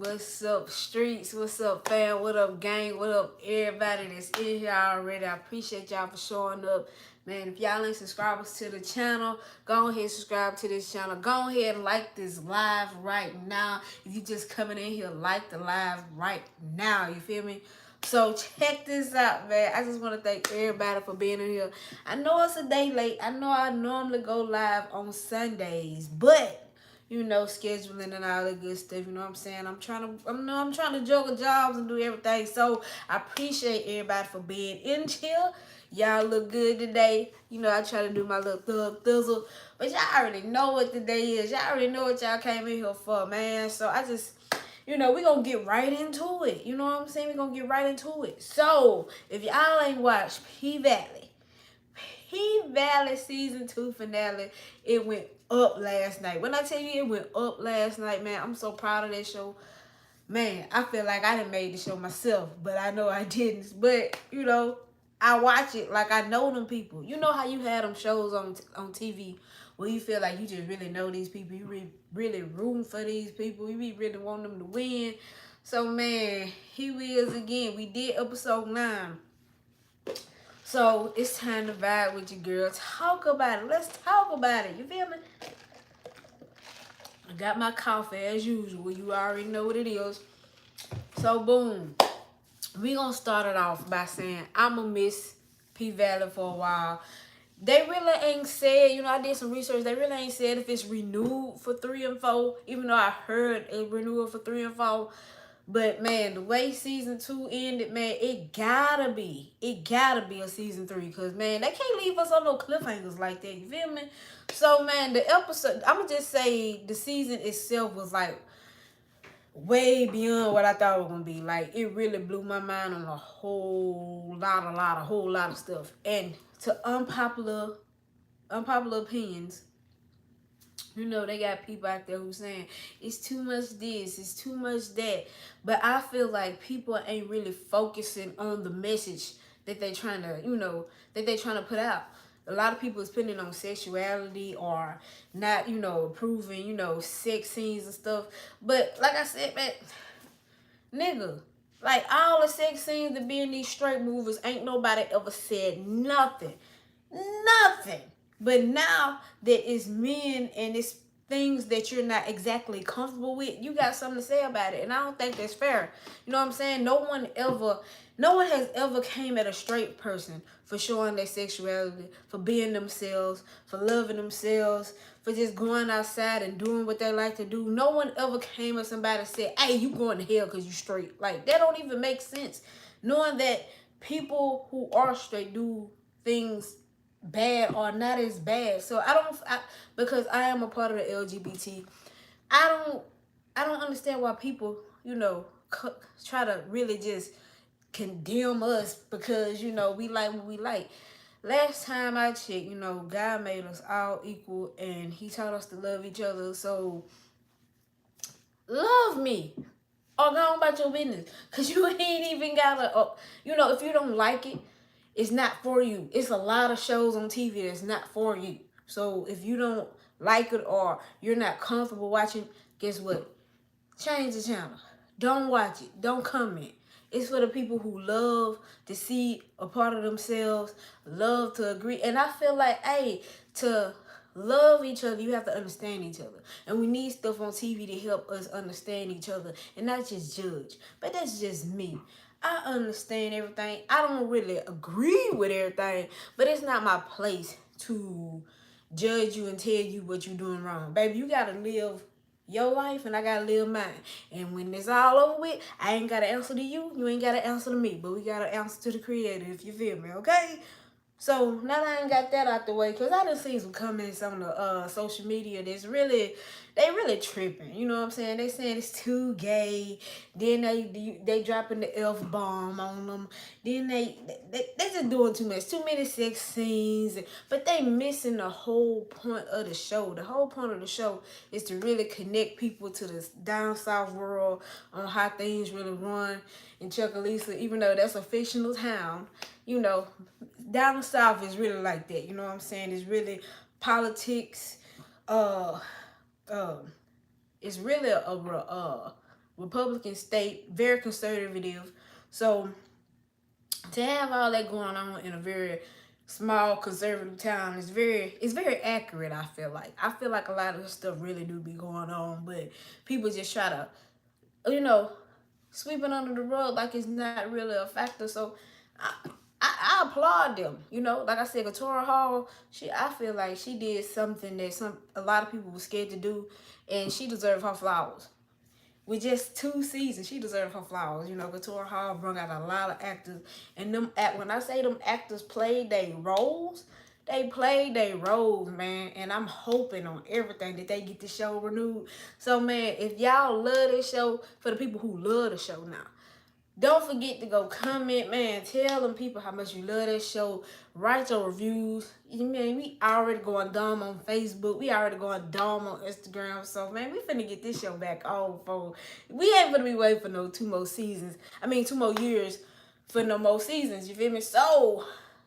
What's up, streets? What's up, fam? What up, gang? What up, everybody that's in here already? I appreciate y'all for showing up. Man, if y'all ain't subscribers to the channel, go ahead and subscribe to this channel. Go ahead and like this live right now. If you just coming in here, like the live right now. You feel me? So check this out, man. I just want to thank everybody for being in here. I know it's a day late. I know I normally go live on Sundays, but you know, scheduling and all that good stuff. You know what I'm saying? I'm trying to juggle jobs and do everything. So I appreciate everybody for being in here. Y'all look good today. You know, I try to do my little thug thizzle. But y'all already know what the day is. Y'all already know what y'all came in here for, man. So I just, you know, we're going to get right into it. You know what I'm saying? We're going to get right into it. So, if y'all ain't watched PValley season 2 finale, it went up last night. When I tell you it went up last night, man, I'm so proud of that show. Man, I feel like I done made the show myself, but I know I didn't. But, you know, I watch it like I know them people. You know how you had them shows on TV where you feel like you just really know these people. You really rooting for these people. You really want them to win. So, man, here we is again. We did episode 9. So, it's time to vibe with your girl. Talk about it. Let's talk about it. You feel me? I got my coffee as usual. You already know what it is. So, boom. We gonna start it off by saying I'm gonna miss PValley for a while. They really ain't said, you know, I did some research. They really ain't said if it's renewed for 3 and 4, even though I heard a renewal for 3 and 4. But, man, the way season 2 ended, man, it gotta be a season 3. Because, man, they can't leave us on no cliffhangers like that. You feel me? So, man, the episode, I'm going to just say the season itself was, like, way beyond what I thought it was going to be. Like, it really blew my mind on a whole lot of stuff. And to unpopular opinions, you know, they got people out there who saying it's too much this, it's too much that. But I feel like people ain't really focusing on the message that they trying to, you know, that they trying to put out. A lot of people is putting it on sexuality or not, you know, approving, you know, sex scenes and stuff. But like I said, man, nigga, like all the sex scenes that be in these straight movies, ain't nobody ever said nothing. Nothing. But now that it's men and it's things that you're not exactly comfortable with, you got something to say about it. And I don't think that's fair. You know what I'm saying? No one has ever came at a straight person for showing their sexuality, for being themselves, for loving themselves, for just going outside and doing what they like to do. No one ever came at somebody and said, hey, you going to hell because you straight. Like, that don't even make sense. Knowing that people who are straight do things bad or not as bad. So because I am a part of the LGBT, I don't understand why people, you know, try to really just condemn us because, you know, we like what we like. Last time I checked, you know, God made us all equal and he taught us to love each other. So love me or go on about your business, because you ain't even gotta, you know, if you don't like it, it's not for you. It's a lot of shows on TV that's not for you. So if you don't like it or you're not comfortable watching, guess what? Change the channel. Don't watch it. Don't comment. It's for the people who love to see a part of themselves, love to agree. And I feel like, hey, to love each other, you have to understand each other. And we need stuff on TV to help us understand each other and not just judge. But that's just me. I understand everything. I don't really agree with everything, but it's not my place to judge you and tell you what you're doing wrong. Baby, you got to live your life and I got to live mine. And when it's all over with, I ain't got to answer to you. You ain't got to answer to me. But we got to answer to the creator, if you feel me, okay? So now that I ain't got that out the way, because I done seen some comments on the social media that's really, they really tripping. You know what I'm saying? They saying it's too gay. Then they dropping the F-bomb on them. Then they just doing too much. Too many sex scenes. But they missing the whole point of the show. The whole point of the show is to really connect people to the down south world on how things really run in Chuckalisa, even though that's a fictional town. You know, down south is really like that. You know what I'm saying? It's really politics. It's really a Republican state, very conservative. So to have all that going on in a very small conservative town is very accurate. I feel like a lot of stuff really do be going on, but people just try to, you know, sweep it under the rug like it's not really a factor. So I, I applaud them. You know, like I said, Katora Hall, I feel like she did something that a lot of people were scared to do, and she deserved her flowers. With just 2 seasons, she deserved her flowers. You know, Katora Hall brought out a lot of actors, and when I say them actors played their roles, they played their roles, man. And I'm hoping on everything that they get the show renewed. So, man, if y'all love this show, for the people who love the show now, don't forget to go comment, man. Tell them people how much you love this show. Write your reviews. Man, we already going dumb on Facebook. We already going dumb on Instagram. So, man, we finna get this show back on, folks. We ain't finna be waiting for no 2 more seasons. 2 more years for no more seasons. You feel me? So,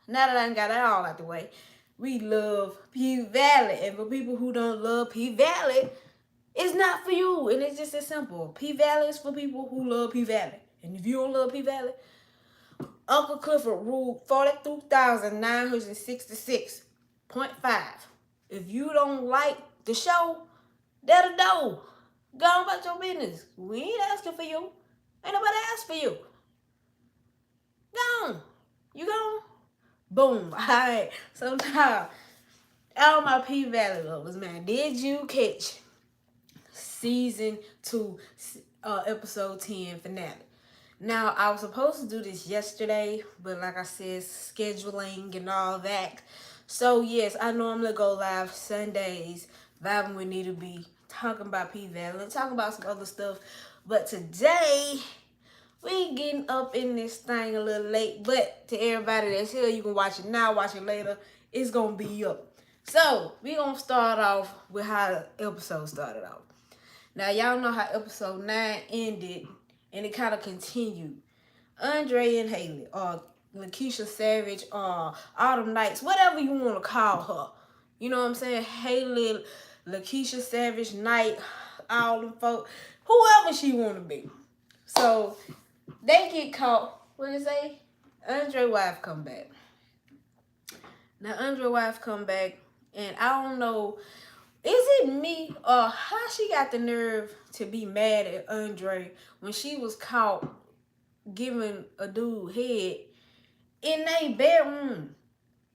now that I got that all out the way, we love PValley. And for people who don't love PValley, it's not for you. And it's just as simple. PValley is for people who love PValley. And if you don't love P-Valley, Uncle Clifford ruled 42,966.5. If you don't like the show, that'll do. Go on about your business. We ain't asking for you. Ain't nobody asked for you. Go on. You gone? Boom. All right. So now, all my P-Valley lovers, man, did you catch season 2, episode 10 finale? Now, I was supposed to do this yesterday, but like I said, scheduling and all that. So, yes, I normally go live Sundays, vibing with NitaB, talking about PValley, and talking about some other stuff. But today, we getting up in this thing a little late. But to everybody that's here, you can watch it now, watch it later. It's going to be up. So, we going to start off with how the episode started off. Now, y'all know how episode 9 ended. And it kind of continued. Andre and Haley, or Lakeisha Savage, or Autumn Nights, whatever you want to call her. You know what I'm saying? Haley, Lakeisha Savage, Night, all them folk, whoever she want to be. So, they get caught. What did it say? Andre wife come back. Now, Andre wife come back, and I don't know, is it me or how she got the nerve to be mad at Andre when she was caught giving a dude head in a bedroom?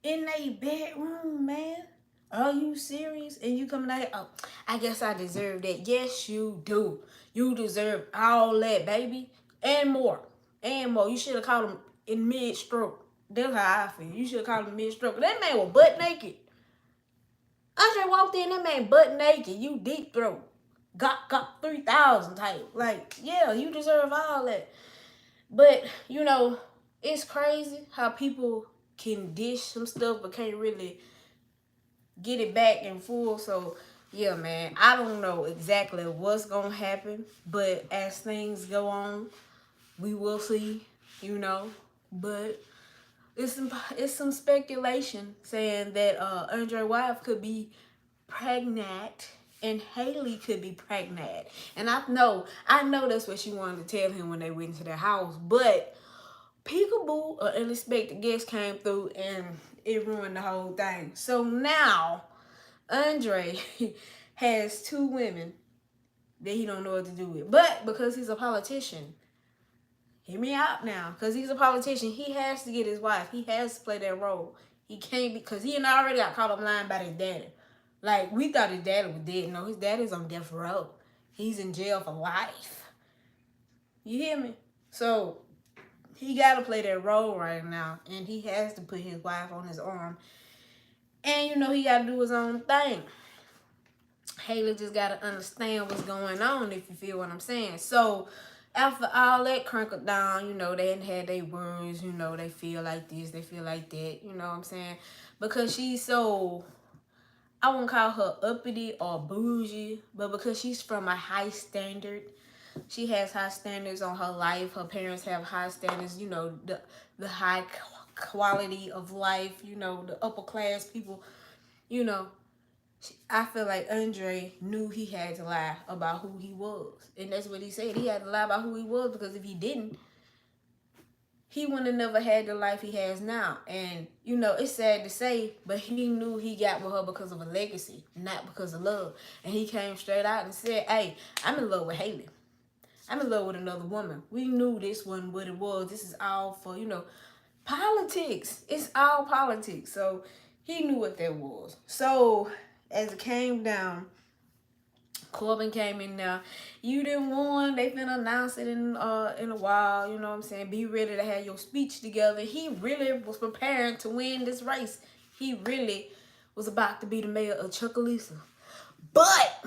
In a bedroom, man. Are you serious? And you coming out here, oh, I guess I deserve that. Yes, you do. You deserve all that, baby. And more. And more. You should have caught him in mid-stroke. That's how I feel. You should have caught him mid-stroke. That man was butt naked. Andre walked in, that man butt naked. You deep throat. Got 3,000 type. Like, yeah, you deserve all that. But, you know, it's crazy how people can dish some stuff but can't really get it back in full. So, yeah, man, I don't know exactly what's going to happen. But as things go on, we will see, you know. But it's some speculation saying that Andre's wife could be pregnant and Haley could be pregnant. And I know that's what she wanted to tell him when they went into their house. But peekaboo, an unexpected guest came through and it ruined the whole thing. So now Andre has 2 women that he don't know what to do with. But because he's a politician, hear me out now. Because he's a politician, he has to get his wife. He has to play that role. He can't, because he already got caught up lying about his daddy. Like, we thought his daddy was dead. No, his daddy's on death row. He's in jail for life. You hear me? So, he got to play that role right now. And he has to put his wife on his arm. And, you know, he got to do his own thing. Haley just got to understand what's going on, if you feel what I'm saying. So, after all that crinkled down, you know, they hadn't had their words, you know, they feel like this, they feel like that, you know what I'm saying? Because she's so, I won't call her uppity or bougie, but because she's from a high standard, she has high standards on her life. Her parents have high standards, you know, the high quality of life, you know, the upper class people, you know. I feel like Andre knew he had to lie about who he was. And that's what he said. He had to lie about who he was, because if he didn't, he wouldn't have never had the life he has now. And, you know, it's sad to say, but he knew he got with her because of a legacy, not because of love. And he came straight out and said, hey, I'm in love with Haley. I'm in love with another woman. We knew this wasn't what it was. This is all for, you know, politics. It's all politics. So he knew what that was. So as it came down, Corbin came in there. You didn't won. They finna announce it in a while. You know what I'm saying? Be ready to have your speech together. He really was preparing to win this race. He really was about to be the mayor of Chucalissa. But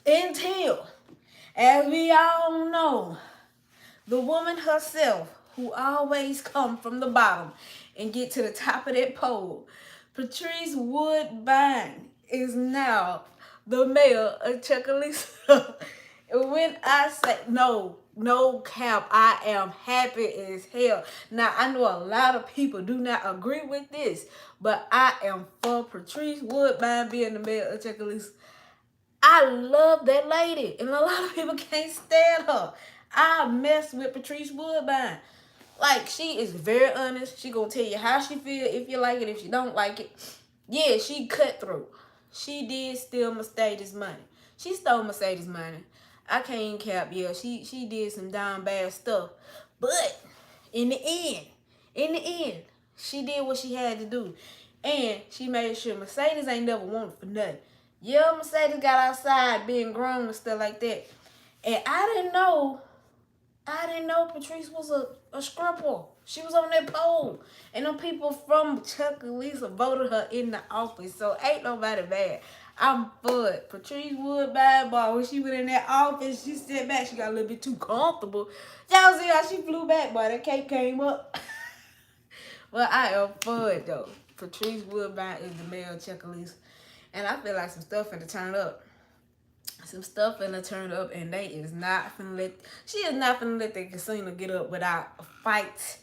until, as we all know, the woman herself, who always come from the bottom and get to the top of that pole, Patrice Woodbine, is now the mayor of Chucalissa. When I say no cap, I am happy as hell. Now, I know a lot of people do not agree with this, but I am for Patrice Woodbine being the mayor of Chucalissa. I love that lady, and a lot of people can't stand her. I mess with Patrice Woodbine. Like, she is very honest. She gonna tell you how she feel, if you like it, if you don't like it. Yeah, she cutthroat. She did steal Mercedes' money. She stole Mercedes' money. I can't cap, yeah, she did some damn bad stuff. But in the end, she did what she had to do. And she made sure Mercedes ain't never wanted for nothing. Yeah, Mercedes got outside being grown and stuff like that. And I didn't know Patrice was a scripper. She was on that pole. And them people from Chucalissa voted her in the office. So ain't nobody bad. I'm for it. Patrice Woodbine, boy, when she went in that office, she sat back. She got a little bit too comfortable. Y'all see how she flew back, boy. That cape came up. Well, I am for it, though. Patrice Woodbine is the mayor of Chucalissa. And I feel like some stuff finna turn up. Some stuff finna turn up, and she is not finna let the casino get up without a fight.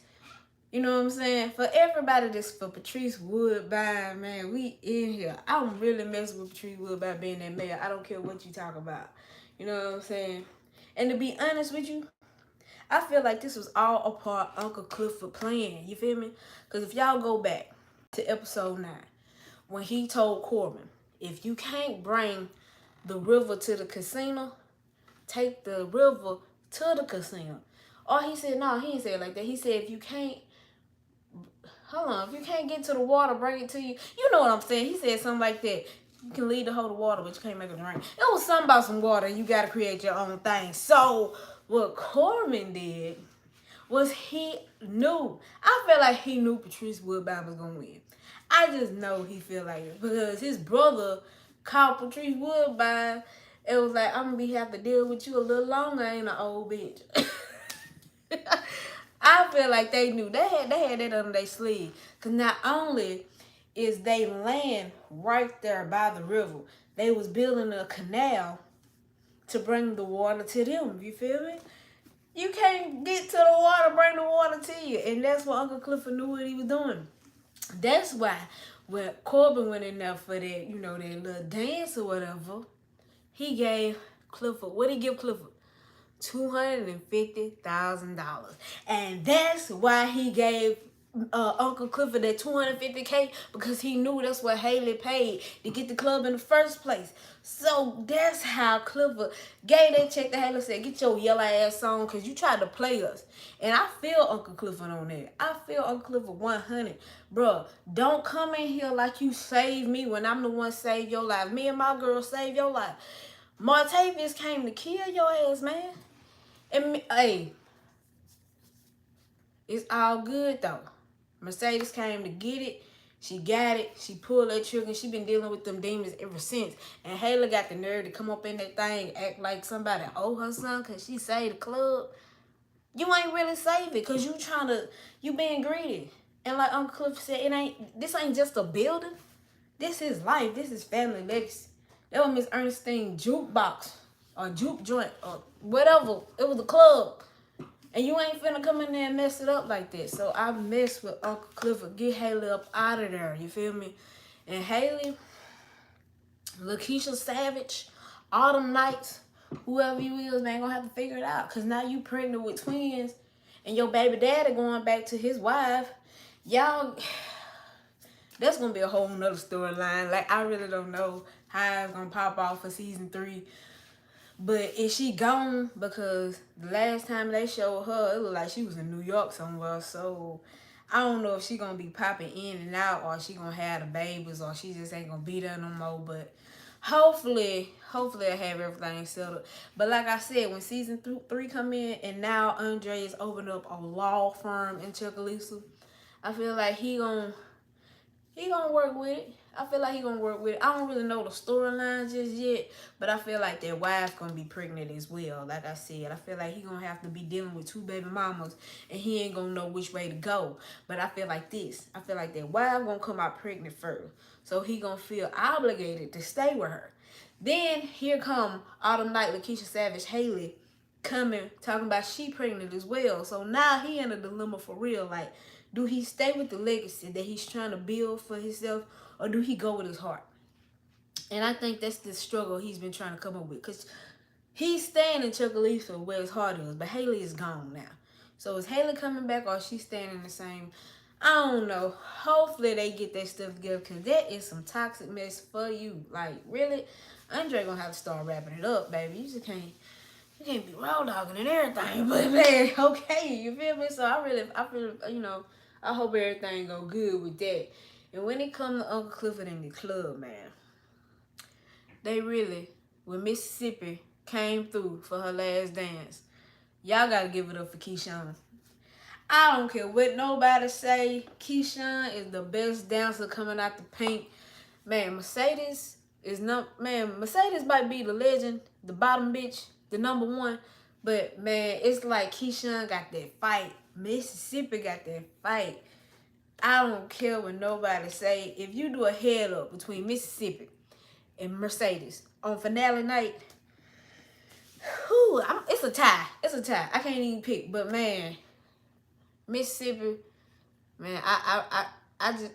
You know what I'm saying? For everybody that's for Patrice Woodbine, man, we in here. I'm really messing with Patrice Woodbine being that mayor. I don't care what you talk about. You know what I'm saying? And to be honest with you, I feel like this was all a part of Uncle Clifford plan. You feel me? Because if y'all go back to episode 9, when he told Corbin, if you can't bring the river to the casino, take the river to the casino. Or he said, no, he didn't say it like that. He said, if you can't get to the water, bring it to you. You know what I'm saying? He said something like that. You can lead the whole water, but you can't make it rain. It was something about some water. You got to create your own thing. So what Corbin did was he knew. I feel like he knew Patrice Woodbine was going to win. I just know he feel like it. Because his brother called Patrice Woodbine. It was like, I'm going to have to deal with you a little longer, ain't an old bitch. I feel like they knew. They had that under their sleeve. Because not only is they land right there by the river, they was building a canal to bring the water to them. You feel me? You can't get to the water, bring the water to you. And that's what Uncle Clifford knew what he was doing. That's why when Corbin went in there for that, you know, that little dance or whatever, he gave Clifford, what did he give Clifford? $250,000. And that's why he gave Uncle Clifford that $250K, because he knew that's what Haley paid to get the club in the first place. So that's how Clifford gave that check to Haley, said, get your yellow ass on, because you tried to play us. And I feel Uncle Clifford on that. I feel Uncle Clifford 100. Bruh, don't come in here like you saved me when I'm the one saved your life. Me and my girl saved your life. Martavius came to kill your ass, man. And hey, it's all good though. Mercedes came to get it. She got it. She pulled that trigger. And she been dealing with them demons ever since. And Haley got the nerve to come up in that thing, act like somebody owe her something because she saved the club. You ain't really saved it because you being greedy. And like Uncle Cliff said, this ain't just a building. This is life. This is family legacy. That was Miss Ernestine jukebox or juke joint or whatever. It was a club. And you ain't finna come in there and mess it up like that. So I mess with Uncle Clifford. Get Haley up out of there. You feel me? And Haley, Lakeisha Savage, Autumn Nights, whoever you is, man, gonna have to figure it out. Cause now you pregnant with twins and your baby daddy going back to his wife. Y'all, that's gonna be a whole nother storyline. Like, I really don't know how it's gonna pop off for season 3. But is she gone? Because the last time they showed her, it looked like she was in New York somewhere. So I don't know if she gonna be popping in and out, or she gonna have the babies, or she just ain't gonna be there no more. But hopefully I have everything settled. But like I said, when season 3 come in, and now Andre is opening up a law firm in Chucalissa, I feel like he gonna work with it. I feel like he gonna work with it. I don't really know the storyline just yet, but I feel like their wife gonna be pregnant as well. Like I said, I feel like he gonna have to be dealing with 2 baby mamas, and he ain't gonna know which way to go. But I feel like this. I feel like their wife gonna come out pregnant first, so he gonna feel obligated to stay with her. Then here come Autumn Night, Lakeisha Savage, Haley coming talking about she pregnant as well. So now he in a dilemma for real. Like, do he stay with the legacy that he's trying to build for himself, or do he go with his heart? And I think that's the struggle he's been trying to come up with. Because he's staying in Chucalissa where his heart is, but Haley is gone now. So is Haley coming back, or is she staying in the same? I don't know. Hopefully they get that stuff together, because that is some toxic mess for you. Like, really? Andre gonna have to start wrapping it up, baby. You just can't. You can't be raw dogging and everything, but man, okay, you feel me? So I feel, I hope everything go good with that. And when it comes to Uncle Clifford and the club, man, they really, when Mississippi came through for her last dance, y'all gotta give it up for Keyshawn. I don't care what nobody say, Keyshawn is the best dancer coming out the paint. Man, Mercedes might be the legend, the bottom bitch, the number 1. But, man, it's like Keyshawn got that fight. Mississippi got that fight. I don't care what nobody say. If you do a head up between Mississippi and Mercedes on finale night, it's a tie. It's a tie. I can't even pick. But, man, Mississippi, man, I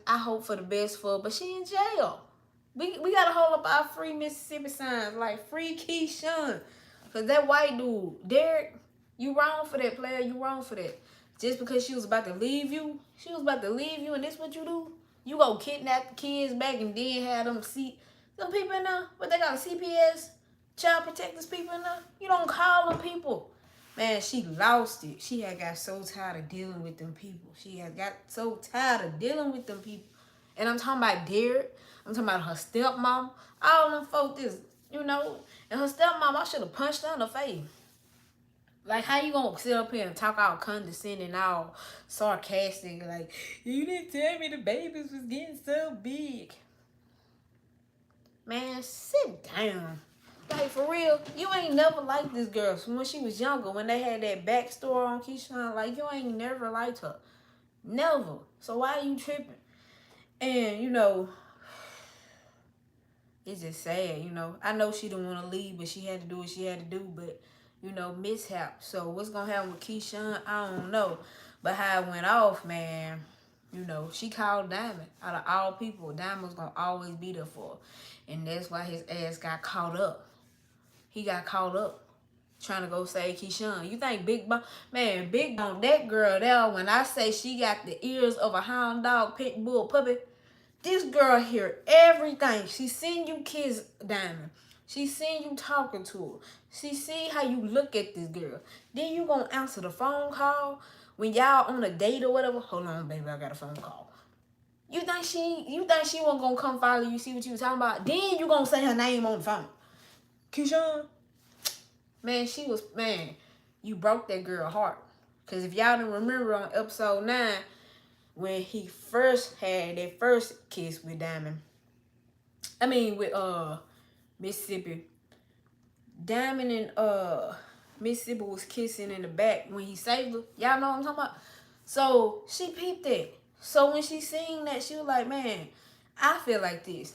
hope for the best for her. But she in jail. We gotta hold up our free Mississippi signs, like free Keyshawn. Cause that white dude, Derek, you wrong for that, player. You wrong for that. Just because she was about to leave you, and this what you do? You go kidnap the kids back and then have them see them people in there, but they got a CPS, child protectors people in there. You don't call them people. Man, she lost it. She had got so tired of dealing with them people. And I'm talking about Derek. I'm talking about her stepmom. All them folk and her stepmom, I should have punched her in the face. Like, how you gonna sit up here and talk all condescending, all sarcastic, like, you didn't tell me the babies was getting so big. Man, sit down. Like, for real, you ain't never liked this girl when she was younger, when they had that backstory on Keyshawn. Like, you ain't never liked her. Never. So why are you tripping? And, it's just sad, I know she didn't want to leave, but she had to do what she had to do, but, mishap. So what's going to happen with Keyshawn, I don't know. But how it went off, man, she called Diamond. Out of all people, Diamond was going to always be there for her. And that's why his ass got caught up. He got caught up trying to go save Keyshawn. You think Big Bone, man, Big Bone, that girl there, when I say she got the ears of a hound dog, pit bull puppy, this girl hear everything. She seen you kiss Diamond. She seen you talking to her. She see how you look at this girl. Then you gonna answer the phone call when y'all on a date or whatever. Hold on, baby, I got a phone call. You think she wasn't gonna come follow you, see what you was talking about? Then you gonna say her name on the phone. Keyshawn. Man, you broke that girl heart. Cause if y'all don't remember on episode 9, when he first had that first kiss with Diamond, with Mississippi. Diamond and Mississippi was kissing in the back when he saved her. Y'all know what I'm talking about? So she peeped it. So when she seen that, she was like, man, I feel like this.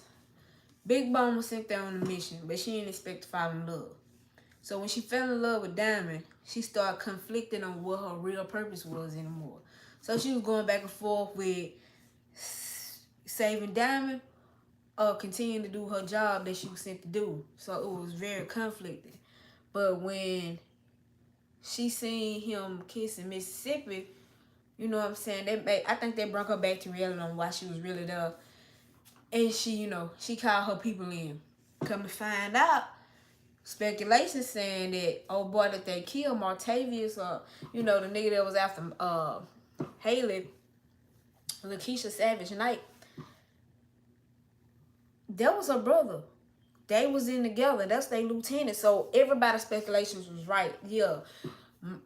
Big Bone was sent there on a mission, but she didn't expect to fall in love. So when she fell in love with Diamond, she started conflicting on what her real purpose was anymore. So she was going back and forth with saving Diamond continue to do her job that she was sent to do. So it was very conflicted. But when she seen him kissing Mississippi, you know what I'm saying? I think they brought her back to reality on why she was really there. And she, she called her people in. Come to find out, speculation saying that boy that they killed Martavius, or the nigga that was after Haley, Lakeisha Savage Knight, that was her brother. They was in together. That's their lieutenant. So everybody's speculations was right. Yeah.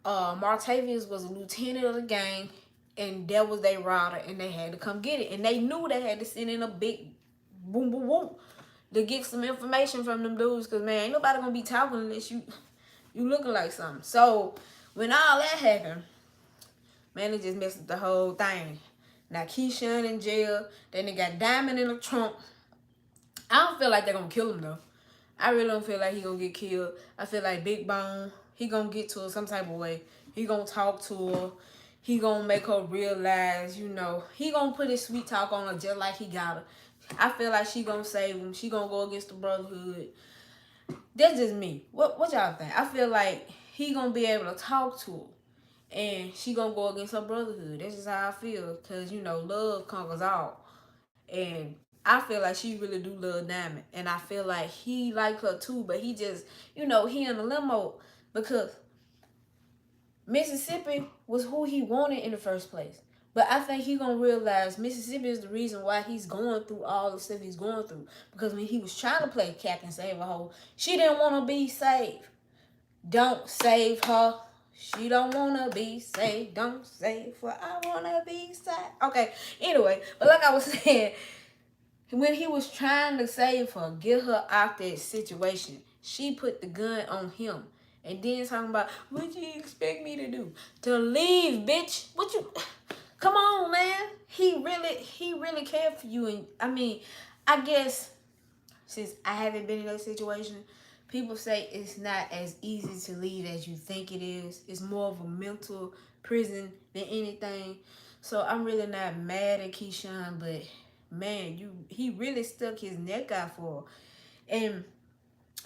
Martavius was a lieutenant of the gang, and that was their rider, and they had to come get it. And they knew they had to send in a big boom boom boom to get some information from them dudes, because man, ain't nobody gonna be talking unless you looking like something. So when all that happened, man, it just messed up the whole thing. Now Keyshawn in jail, then they got Diamond in the trunk. I don't feel like they're gonna kill him though. I really don't feel like he gonna get killed. I feel like Big Bone, he gonna get to her some type of way. He gonna talk to her. He gonna make her realize, he gonna put his sweet talk on her just like he got her. I feel like she gonna save him. She gonna go against the Brotherhood. That's just me. What y'all think? I feel like he gonna be able to talk to her, and she gonna go against her Brotherhood. That's just how I feel, because love conquers all. And I feel like she really do love Diamond, and I feel like he like her too, but he just, he in a limo, because Mississippi was who he wanted in the first place. But I think he gonna realize Mississippi is the reason why he's going through all the stuff he's going through. Because when he was trying to play Captain Save a Hoe, she didn't want to be saved. Don't save her. She don't want to be saved. Don't save her. I want to be saved. Okay, anyway, but like I was saying, when he was trying to save her, get her out that situation, she put the gun on him. And then talking about, what do you expect me to do? To leave, bitch. What you... Come on, man. He really cared for you. And I guess since I haven't been in that situation, people say it's not as easy to leave as you think it is. It's more of a mental prison than anything. So I'm really not mad at Keyshawn, but man, he really stuck his neck out for her. And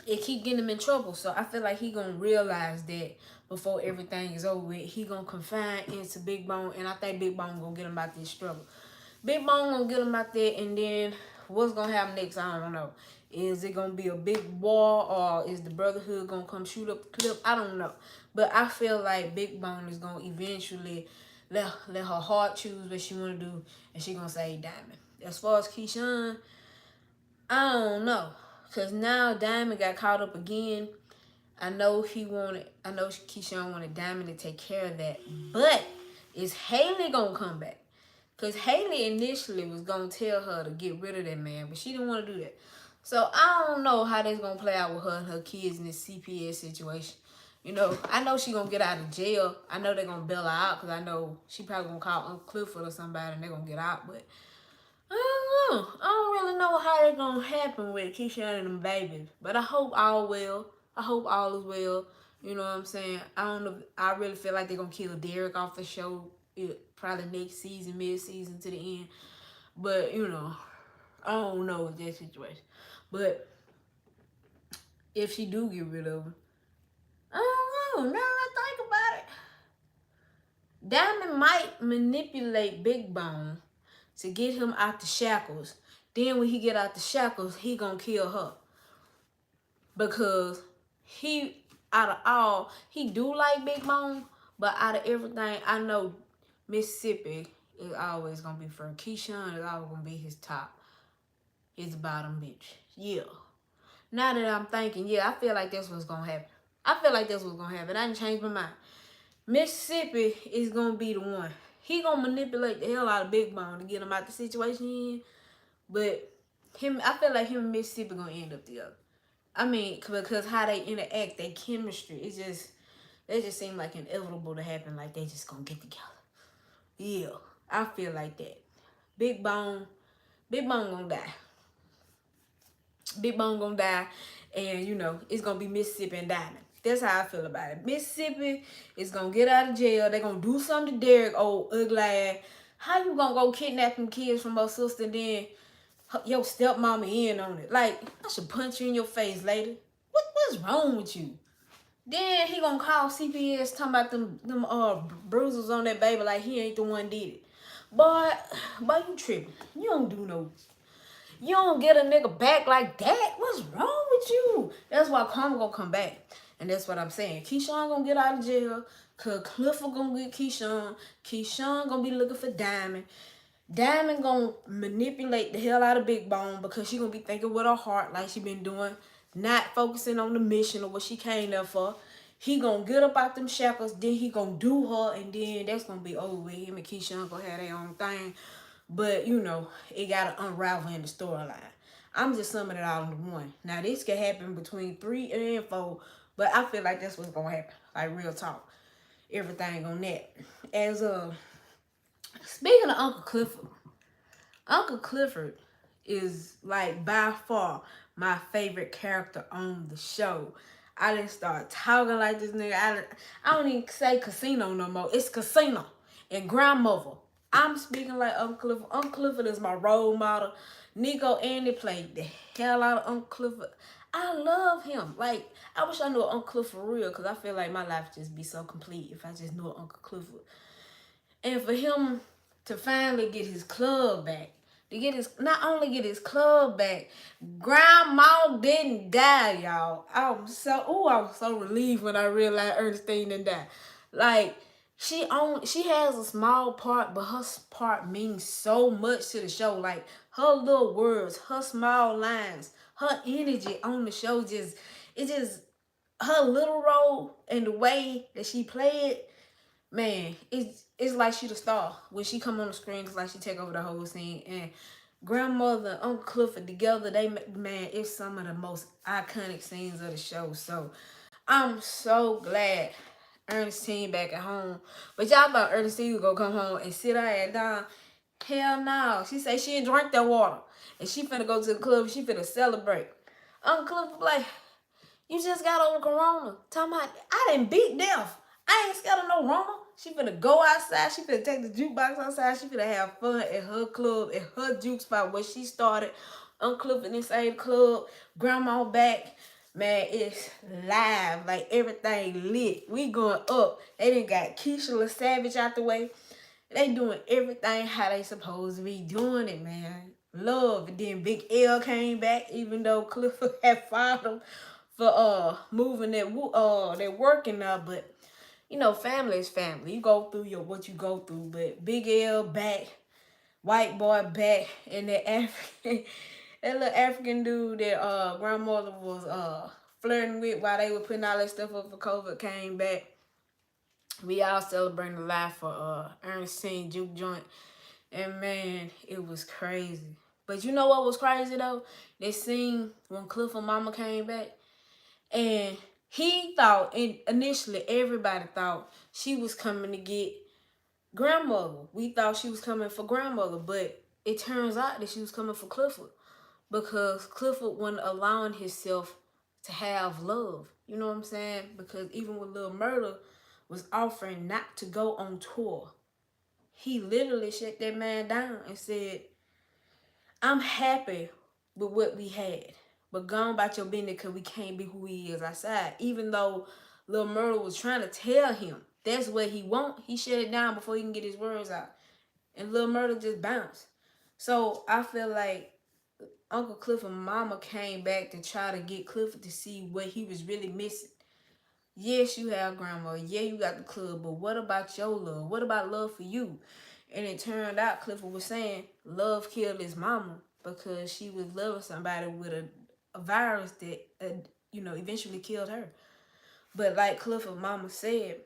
it keep getting him in trouble. So I feel like he gonna realize that before everything is over with. He gonna confine into Big Bone, and I think Big Bone gonna get him out this struggle. Big Bone gonna get him out there, and then what's gonna happen next, I don't know. Is it gonna be a big war, or is the Brotherhood gonna come shoot up the clip? I don't know. But I feel like Big Bone is gonna eventually let her heart choose what she wanna do, and she gonna say Diamond. As far as Keyshawn, I don't know. Because now Diamond got caught up again. I know Keyshawn wanted Diamond to take care of that. But is Haley going to come back? Because Haley initially was going to tell her to get rid of that man, but she didn't want to do that. So I don't know how that's going to play out with her and her kids in this CPS situation. I know she going to get out of jail. I know they're going to bail her out, because I know she probably going to call Uncle Clifford or somebody and they're going to get out. But I don't know. I don't really know how it's going to happen with Keyshawn and them babies. But I hope all well. I hope all is well. You know what I'm saying? I don't know. I really feel like they're going to kill Derek off the show. Probably next season, mid-season to the end. But, I don't know with that situation. But if she do get rid of him, I don't know. Now that I think about it, Diamond might manipulate Big Bone to get him out the shackles. Then when he get out the shackles, he gonna kill her. Because out of all, he do like Big Bone, but out of everything, I know Mississippi is always gonna be first. Keyshawn is always gonna be his top. His bottom bitch. Yeah. Now that I'm thinking, I feel like that's what's gonna happen. I didn't change my mind. Mississippi is gonna be the one. He gonna manipulate the hell out of Big Bone to get him out the situation he in. But I feel like him and Mississippi gonna end up together. Because how they interact, their chemistry, they just seem like inevitable to happen. Like they just gonna get together. Yeah, I feel like that. Big Bone gonna die. Big Bone gonna die, and it's gonna be Mississippi and Diamond. That's how I feel about it. Mississippi is gonna get out of jail. They're gonna do something to Derek, old ugly ass. How you gonna go kidnap them kids from her sister, then your stepmama in on it. Like, I should punch you in your face, lady. What's wrong with you? Then he gonna call CPS talking about them bruises on that baby like he ain't the one did it. But you tripping. You don't get a nigga back like that. What's wrong with you? That's why karma gonna come back. And that's what I'm saying. Keyshawn gonna get out of jail. Cause Clifford gonna get Keyshawn. Keyshawn gonna be looking for Diamond. Diamond gonna manipulate the hell out of Big Bone because she gonna be thinking with her heart like she been doing, not focusing on the mission or what she came there for. He gonna get up out them shackles, then he gonna do her, and then that's gonna be over with. Him and Keyshawn gonna have their own thing. But, you know, it gotta unravel in the storyline. I'm just summing it all into one. Now, this can happen between 3 and 4, but I feel like that's what's gonna happen. Like, real talk. Everything on that. As speaking of Uncle Clifford is like by far my favorite character on the show. I didn't start talking like this nigga. I don't even say Casino no more. It's Casino and Grandmother. I'm speaking like Uncle Clifford. Uncle Clifford is my role model. Nico Andy played the hell out of Uncle Clifford. I love him. Like, I wish I knew Uncle Clifford for real, because I feel like my life would just be so complete if I just knew Uncle Clifford. And for him to finally get his club back, not only get his club back, Grandma didn't die, y'all. I was so relieved when I realized Ernestine didn't die. Like, she has a small part, but her part means so much to the show. Like, her little words, her small lines, her energy on the show her little role and the way that she played, man, it's like she the star. When she come on the screen, it's like she take over the whole scene. And Grandmother and Uncle Clifford together, it's some of the most iconic scenes of the show. So I'm so glad Ernestine back at home. But y'all thought Ernestine was gonna come home and sit her ass down. Hell no. She said she didn't drink that water. And she finna go to the club. She finna celebrate. Uncle Clifford like, you just got over corona. Talking about, I didn't beat death. I ain't scared of no Rona. She finna go outside. She finna take the jukebox outside. She finna have fun at her club, at her juke spot where she started. Uncle Clifford inside the club. Grandma back. Man, it's live. Like, everything lit. We going up. They done got Keisha Savage out the way. They doing everything how they supposed to be doing it, man. Love. And then Big L came back, even though Clifford had fired him for moving that working now. But you know, family is family. You go through what you go through. But Big L back, white boy back, and that little African dude that grandmother was flirting with while they were putting all that stuff up for COVID came back. We all celebrating the life for Ernestine Juke Joint. And man, it was crazy. But you know what was crazy though? They seen when Clifford mama came back. And he thought, and initially everybody thought she was coming to get Grandmother. We thought she was coming for Grandmother, but it turns out that she was coming for Clifford. Because Clifford wasn't allowing himself to have love. You know what I'm saying? Because even when Lil Murder was offering not to go on tour, he literally shut that man down and said, I'm happy with what we had, but go on about your business because we can't be who he is outside. Even though Lil Murder was trying to tell him that's what he want, he shut it down before he can get his words out. And Lil Murder just bounced. So I feel like Uncle Clifford mama came back to try to get Clifford to see what he was really missing. Yes, you have grandma. Yeah, you got the club, but what about your love? What about love for you? And it turned out Clifford was saying love killed his mama because she was loving somebody with a virus that, eventually killed her. But like Clifford mama said,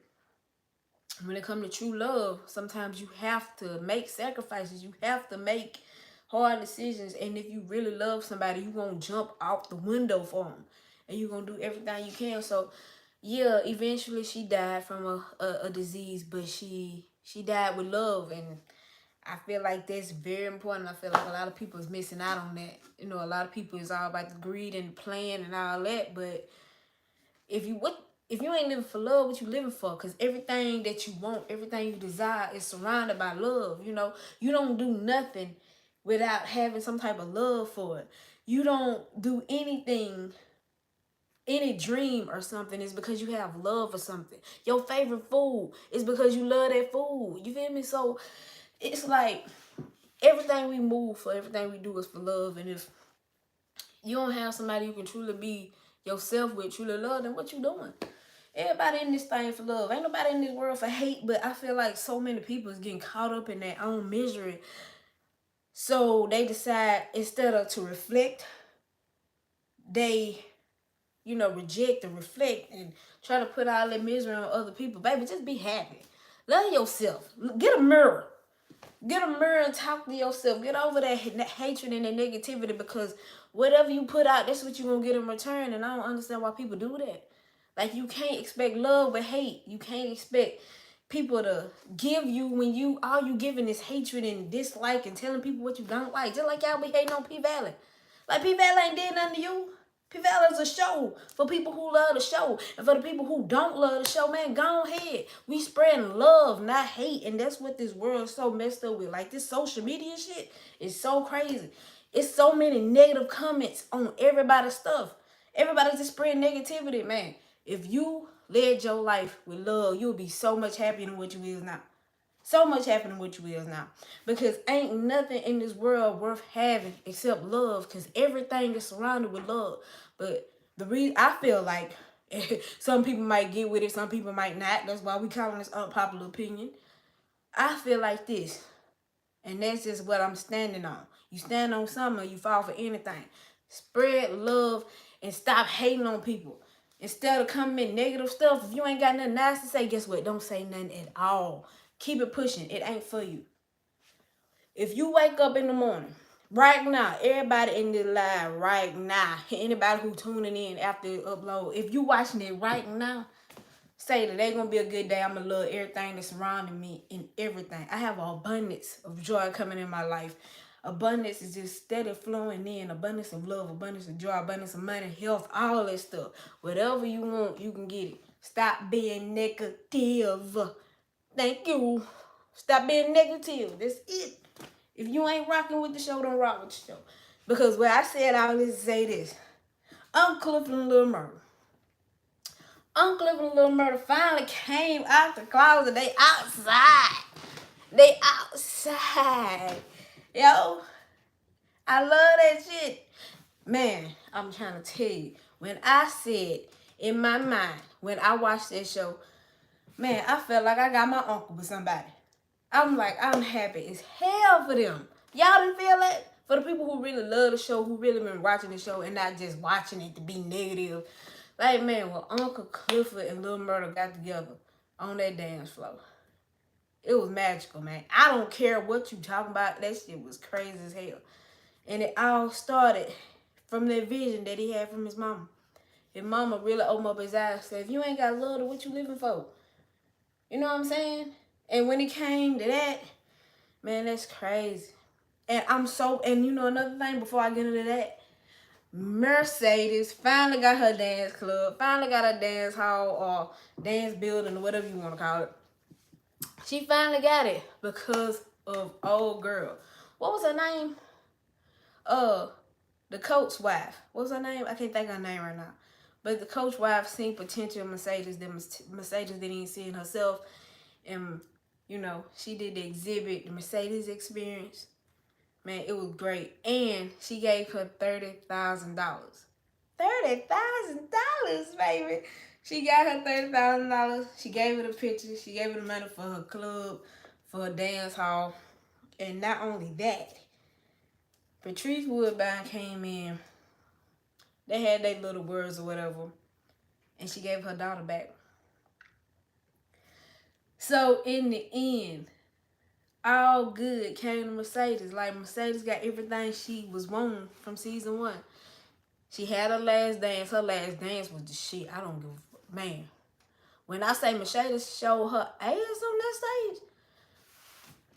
when it comes to true love, sometimes you have to make sacrifices. You have to make hard decisions. And if you really love somebody, you're going to jump out the window for them. And you're going to do everything you can. So, yeah, eventually she died from a disease, but she died with love. And I feel like that's very important. I feel like a lot of people is missing out on that. You know, a lot of people is all about the greed and plan and all that. But if you ain't living for love, what you living for? Because everything that you want, everything you desire is surrounded by love. You know, you don't do nothing without having some type of love for it. You don't do anything, any dream or something is because you have love for something. Your favorite food is because you love that food. You feel me? So it's like everything we move for, everything we do is for love. And if you don't have somebody you can truly be yourself with, truly love, then what you doing? Everybody in this thing for love. Ain't nobody in this world for hate, but I feel like so many people is getting caught up in their own misery. So they decide instead of to reflect, they, reject and reflect and try to put all that misery on other people. Baby, just be happy. Love yourself. Get a mirror. Get a mirror and talk to yourself. Get over that hatred and that negativity, because whatever you put out, that's what you're going to get in return. And I don't understand why people do that. Like, you can't expect love with hate. You can't expect people to give you when all you giving is hatred and dislike and telling people what you don't like. Just like y'all be hating on PValley. Like, PValley ain't did nothing to you. PValley is a show for people who love the show. And for the people who don't love the show, man, go ahead. We spreading love, not hate. And that's what this world is so messed up with. Like, this social media shit is so crazy. It's so many negative comments on everybody's stuff. Everybody's just spreading negativity, man. If you led your life with love, you'll be so much happier than what you is now. So much happier than what you is now. Because ain't nothing in this world worth having except love. Because everything is surrounded with love. But the reason I feel like some people might get with it, some people might not. That's why we calling this unpopular opinion. I feel like this. And that's just what I'm standing on. You stand on something, you fall for anything. Spread love and stop hating on people. Instead of coming in negative stuff, if you ain't got nothing nice to say, guess what? Don't say nothing at all. Keep it pushing. It ain't for you. If you wake up in the morning, right now, everybody in this live right now, anybody who tuning in after it upload, if you watching it right now, say that they're going to be a good day. I'm going to love everything that's surrounding me and everything. I have an abundance of joy coming in my life. Abundance is just steady flowing in. Abundance of love, abundance of joy, abundance of money, health, all that stuff. Whatever you want, you can get it. Stop being negative. Thank you. Stop being negative. That's it. If you ain't rocking with the show, don't rock with the show. Because what I said, I always say this. Uncle from Little Murder. Uncle and Little Murder finally came out the closet. They outside. They outside. Yo, I love that shit. Man, I'm trying to tell you. When I said in my mind, when I watched that show, man, I felt like I got my uncle with somebody. I'm like, I'm happy as hell for them. Y'all didn't feel that? For the people who really love the show, who really been watching the show and not just watching it to be negative. Like, man, when Uncle Clifford and Little Murder got together on that dance floor, it was magical, man. I don't care what you talking about. That shit was crazy as hell. And it all started from that vision that he had from his mama. His mama really opened up his eyes and said, if you ain't got love, then what you living for? You know what I'm saying? And when it came to that, man, that's crazy. And another thing before I get into that, Mercedes finally got her dance club, finally got her dance hall or dance building or whatever you want to call it. She finally got it because of old girl. What was her name? The coach wife. What was her name? I can't think of her name right now. But the coach wife seen potential in Mercedes that Mercedes didn't even see in herself. And, she did the exhibit, the Mercedes experience. Man, it was great. And she gave her $30,000. $30,000, baby. She got her $30,000. She gave her the picture. She gave her the money for her club, for her dance hall. And not only that, Patrice Woodbine came in. They had their little words or whatever. And she gave her daughter back. So, in the end, all good came to Mercedes. Like, Mercedes got everything she was wanting from season 1. She had her last dance. Her last dance was the shit. I don't give a man. When I say Mercedes showed her ass on that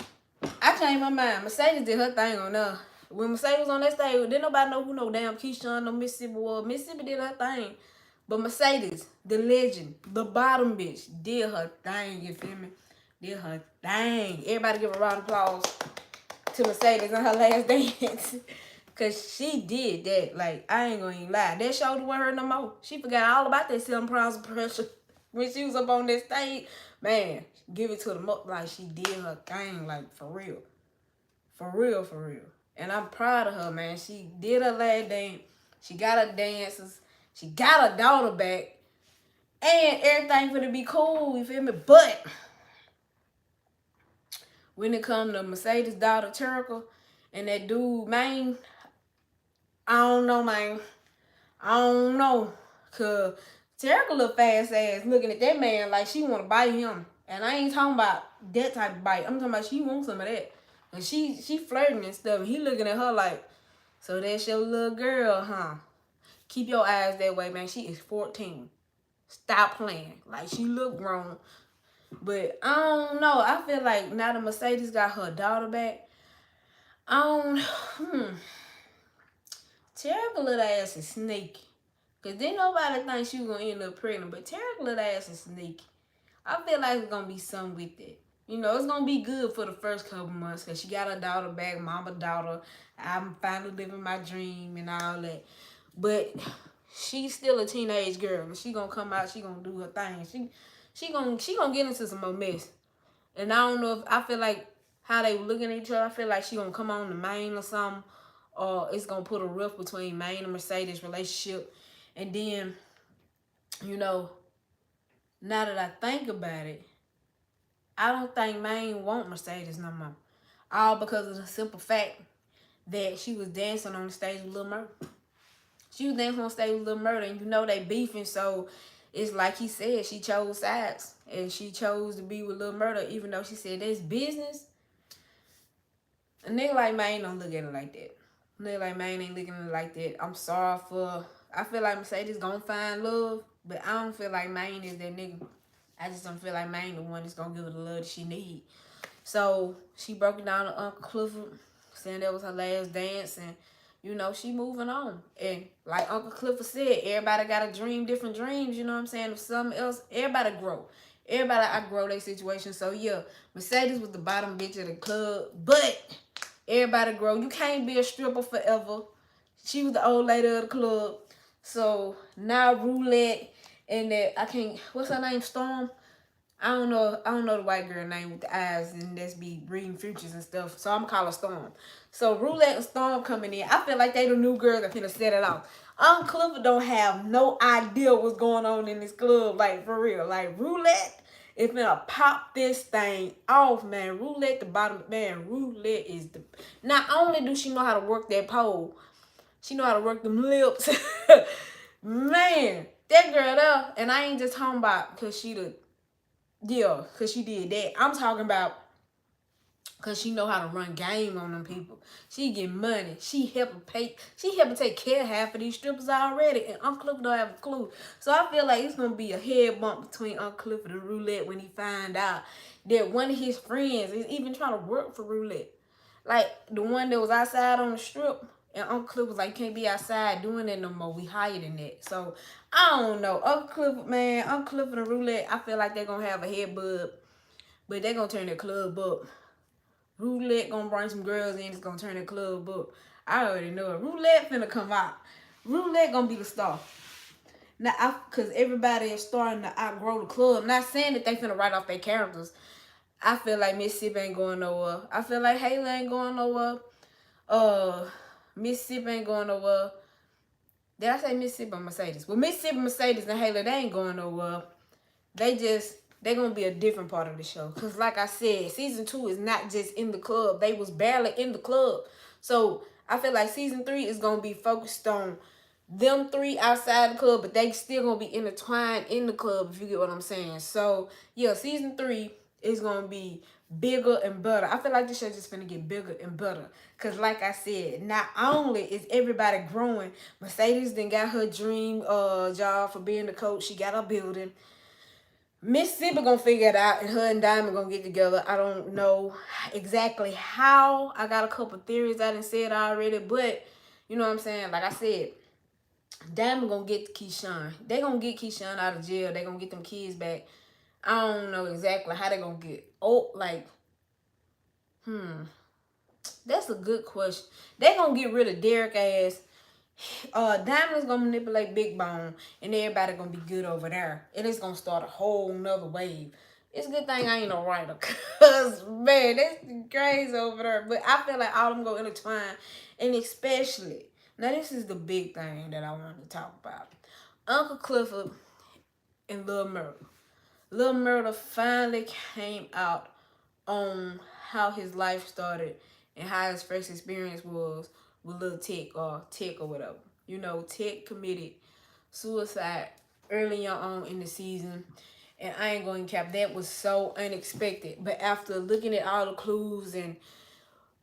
stage, I changed my mind. Mercedes did her thing on there. When Mercedes was on that stage, didn't nobody know who no damn Keyshawn, no Mississippi was. Mississippi did her thing. But Mercedes, the legend, the bottom bitch, did her thing, you feel me? Did her thing. Everybody give a round of applause. to Mercedes on her last dance. Cause she did that. Like, I ain't gonna even lie. That shoulder wasn't hurt no more. She forgot all about that 7 pounds of pressure when she was up on that stage. Man, give it to the like she did her thing, like for real. For real, for real. And I'm proud of her, man. She did her last dance. She got her dances. She got her daughter back. And everything gonna be cool, you feel me? But when it comes to Mercedes' daughter, Turkle, and that dude, man, I don't know, man. I don't know. Cause Terica look fast ass looking at that man like she wanna bite him. And I ain't talking about that type of bite. I'm talking about she wants some of that. And she flirting and stuff. And he looking at her like, so that's your little girl, huh? Keep your eyes that way, man. She is 14. Stop playing. Like, she look grown. But I don't know. I feel like now that Mercedes got her daughter back, I don't Terica little ass is sneaky. Cause then nobody think she was gonna end up pregnant, but Terica little ass is sneaky. I feel like it's gonna be something with it. You know, it's gonna be good for the first couple months cause she got her daughter back, mama daughter. I'm finally living my dream and all that. But she's still a teenage girl, and she gonna come out, she gonna do her thing. She gonna get into some more mess. And I don't know if I feel like how they were looking at each other, I feel like she gonna come on the Maine or something, or it's gonna put a rift between Maine and Mercedes relationship. And then, you know, now that I think about it, I don't think Maine want Mercedes no more. All because of the simple fact that she was dancing on the stage with Lil Murder. She was dancing on stage with Lil Murder, and you know they beefing, so it's like he said, she chose sides. And she chose to be with Lil Murder, even though she said that's business. A nigga like Maine don't look at it like that. A nigga like Maine ain't looking at it like that. I'm sorry for... I feel like Mercedes gonna find love, but I don't feel like Maine is that nigga. I just don't feel like Maine the one that's gonna give her the love that she need. So she broke it down to Uncle Clifford, saying that was her last dance, and you know, she moving on. And like Uncle Clifford said, everybody got to dream different dreams, you know what I'm saying? If something else, everybody grow. Everybody outgrow their situation. So yeah, Mercedes was the bottom bitch of the club, but everybody grow. You can't be a stripper forever. She was the old lady of the club. So now Roulette and that I can't, what's her name? Storm? I don't know the white girl name with the eyes and that's be reading futures and stuff. So I'm gonna call her Storm. So Roulette and Storm coming in. I feel like they the new girls that finna set it off. Uncle Clifford don't have no idea what's going on in this club. Like for real. Like Roulette is finna pop this thing off, man. Roulette the bottom, man. Roulette is the, not only do she know how to work that pole, she know how to work them lips. Man, that girl there, and I ain't just talking about because she the, yeah, because she did that. I'm talking about because she know how to run game on them people. She get money. She helping take care of half of these strippers already, and Uncle Clifford don't have a clue. So I feel like it's going to be a head bump between Uncle Clifford and Roulette when he find out that one of his friends is even trying to work for Roulette. Like, the one that was outside on the strip, and Uncle Clifford was like, you can't be outside doing that no more. We higher than that. So, I don't know. Uncle Clifford, man, Uncle Clifford and Roulette, I feel like they're going to have a head bub, but they're going to turn their club up. Roulette going to bring some girls in, it's going to turn their club up. I already know it. Roulette finna come out. Roulette going to be the star. Now, because everybody is starting to outgrow the club. Not saying that they finna write off their characters. I feel like Mississippi ain't going nowhere. I feel like Haley ain't going nowhere. Mississippi ain't going nowhere. Did I say Mississippi or Mercedes? Well, Mississippi, Mercedes, and Haley, they ain't going nowhere. They going to be a different part of the show. Because like I said, season 2 is not just in the club. They was barely in the club. So I feel like season 3 is going to be focused on them 3 outside the club, but they still going to be intertwined in the club, if you get what I'm saying. So, yeah, season 3 is going to be bigger and better. I feel like this show just finna get bigger and better. Because like I said, not only is everybody growing, Mercedes then got her dream job for being the coach. She got her building. Mississippi gonna figure it out, and her and Diamond gonna get together. I don't know exactly how. I got a couple theories I didn't say it already, but you know what I'm saying? Like I said, Diamond gonna get Keyshawn. They gonna get Keyshawn out of jail. They gonna get them kids back. I don't know exactly how they gonna get. Oh, like, That's a good question. They gonna get rid of Derek ass. Diamond's gonna manipulate Big Bone, and everybody gonna be good over there, and it's gonna start a whole nother wave. It's a good thing I ain't no writer, cause man, that's crazy over there. But I feel like all of them go intertwine, and especially now this is the big thing that I wanted to talk about. Uncle Clifford and Lil Murder. Lil Murder finally came out on how his life started and how his first experience was with Lil Tech or whatever. You know, Tech committed suicide early on in the season. And I ain't going to cap, that was so unexpected. But after looking at all the clues and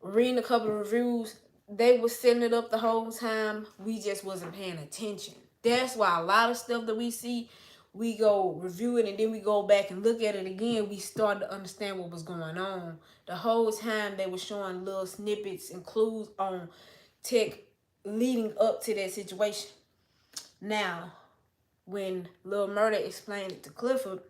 reading a couple of reviews, they were setting it up the whole time. We just wasn't paying attention. That's why a lot of stuff that we see, we go review it and then we go back and look at it again. We started to understand what was going on. The whole time they were showing little snippets and clues on Tech leading up to that situation. Now, when Lil Murder explained it to Clifford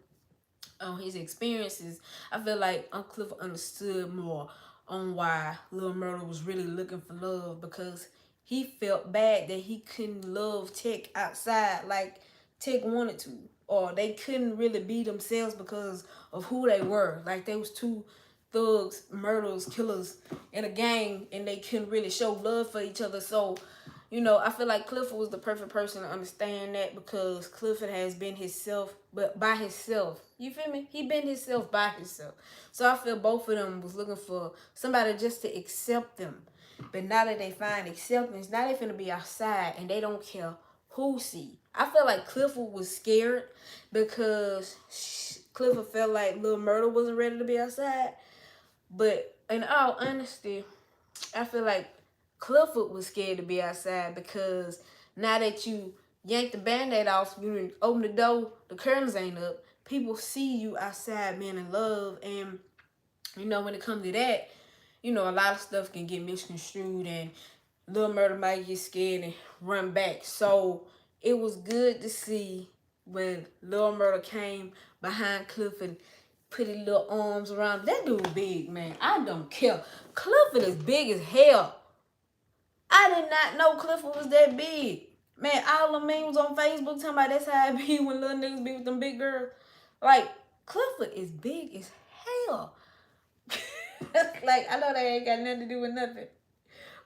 on his experiences, I feel like Uncle Clifford understood more on why Lil Murder was really looking for love, because he felt bad that he couldn't love Tech outside like Tech wanted to, or they couldn't really be themselves because of who they were. Like they was two thugs, murderers, killers in a gang, and they couldn't really show love for each other. So, you know, I feel like Clifford was the perfect person to understand that, because Clifford has been himself, but by himself. You feel me? He been himself by himself. So I feel both of them was looking for somebody just to accept them. But now that they find acceptance, now they finna be outside and they don't care who see. I feel like Clifford was scared because Clifford felt like Lil Murder wasn't ready to be outside. But in all honesty, I feel like Clifford was scared to be outside, because now that you yank the band-aid off, you open the door, the curtains ain't up, people see you outside being in love. And, you know, when it comes to that, you know, a lot of stuff can get misconstrued and Lil Murder might get scared and run back. So it was good to see when Lil Murder came behind Clifford, put his little arms around him. That dude big, man. I don't care. Clifford is big as hell. I did not know Clifford was that big. Man, all the memes on Facebook talking about that's how it be when little niggas be with them big girls. Like, Clifford is big as hell. Like, I know they ain't got nothing to do with nothing.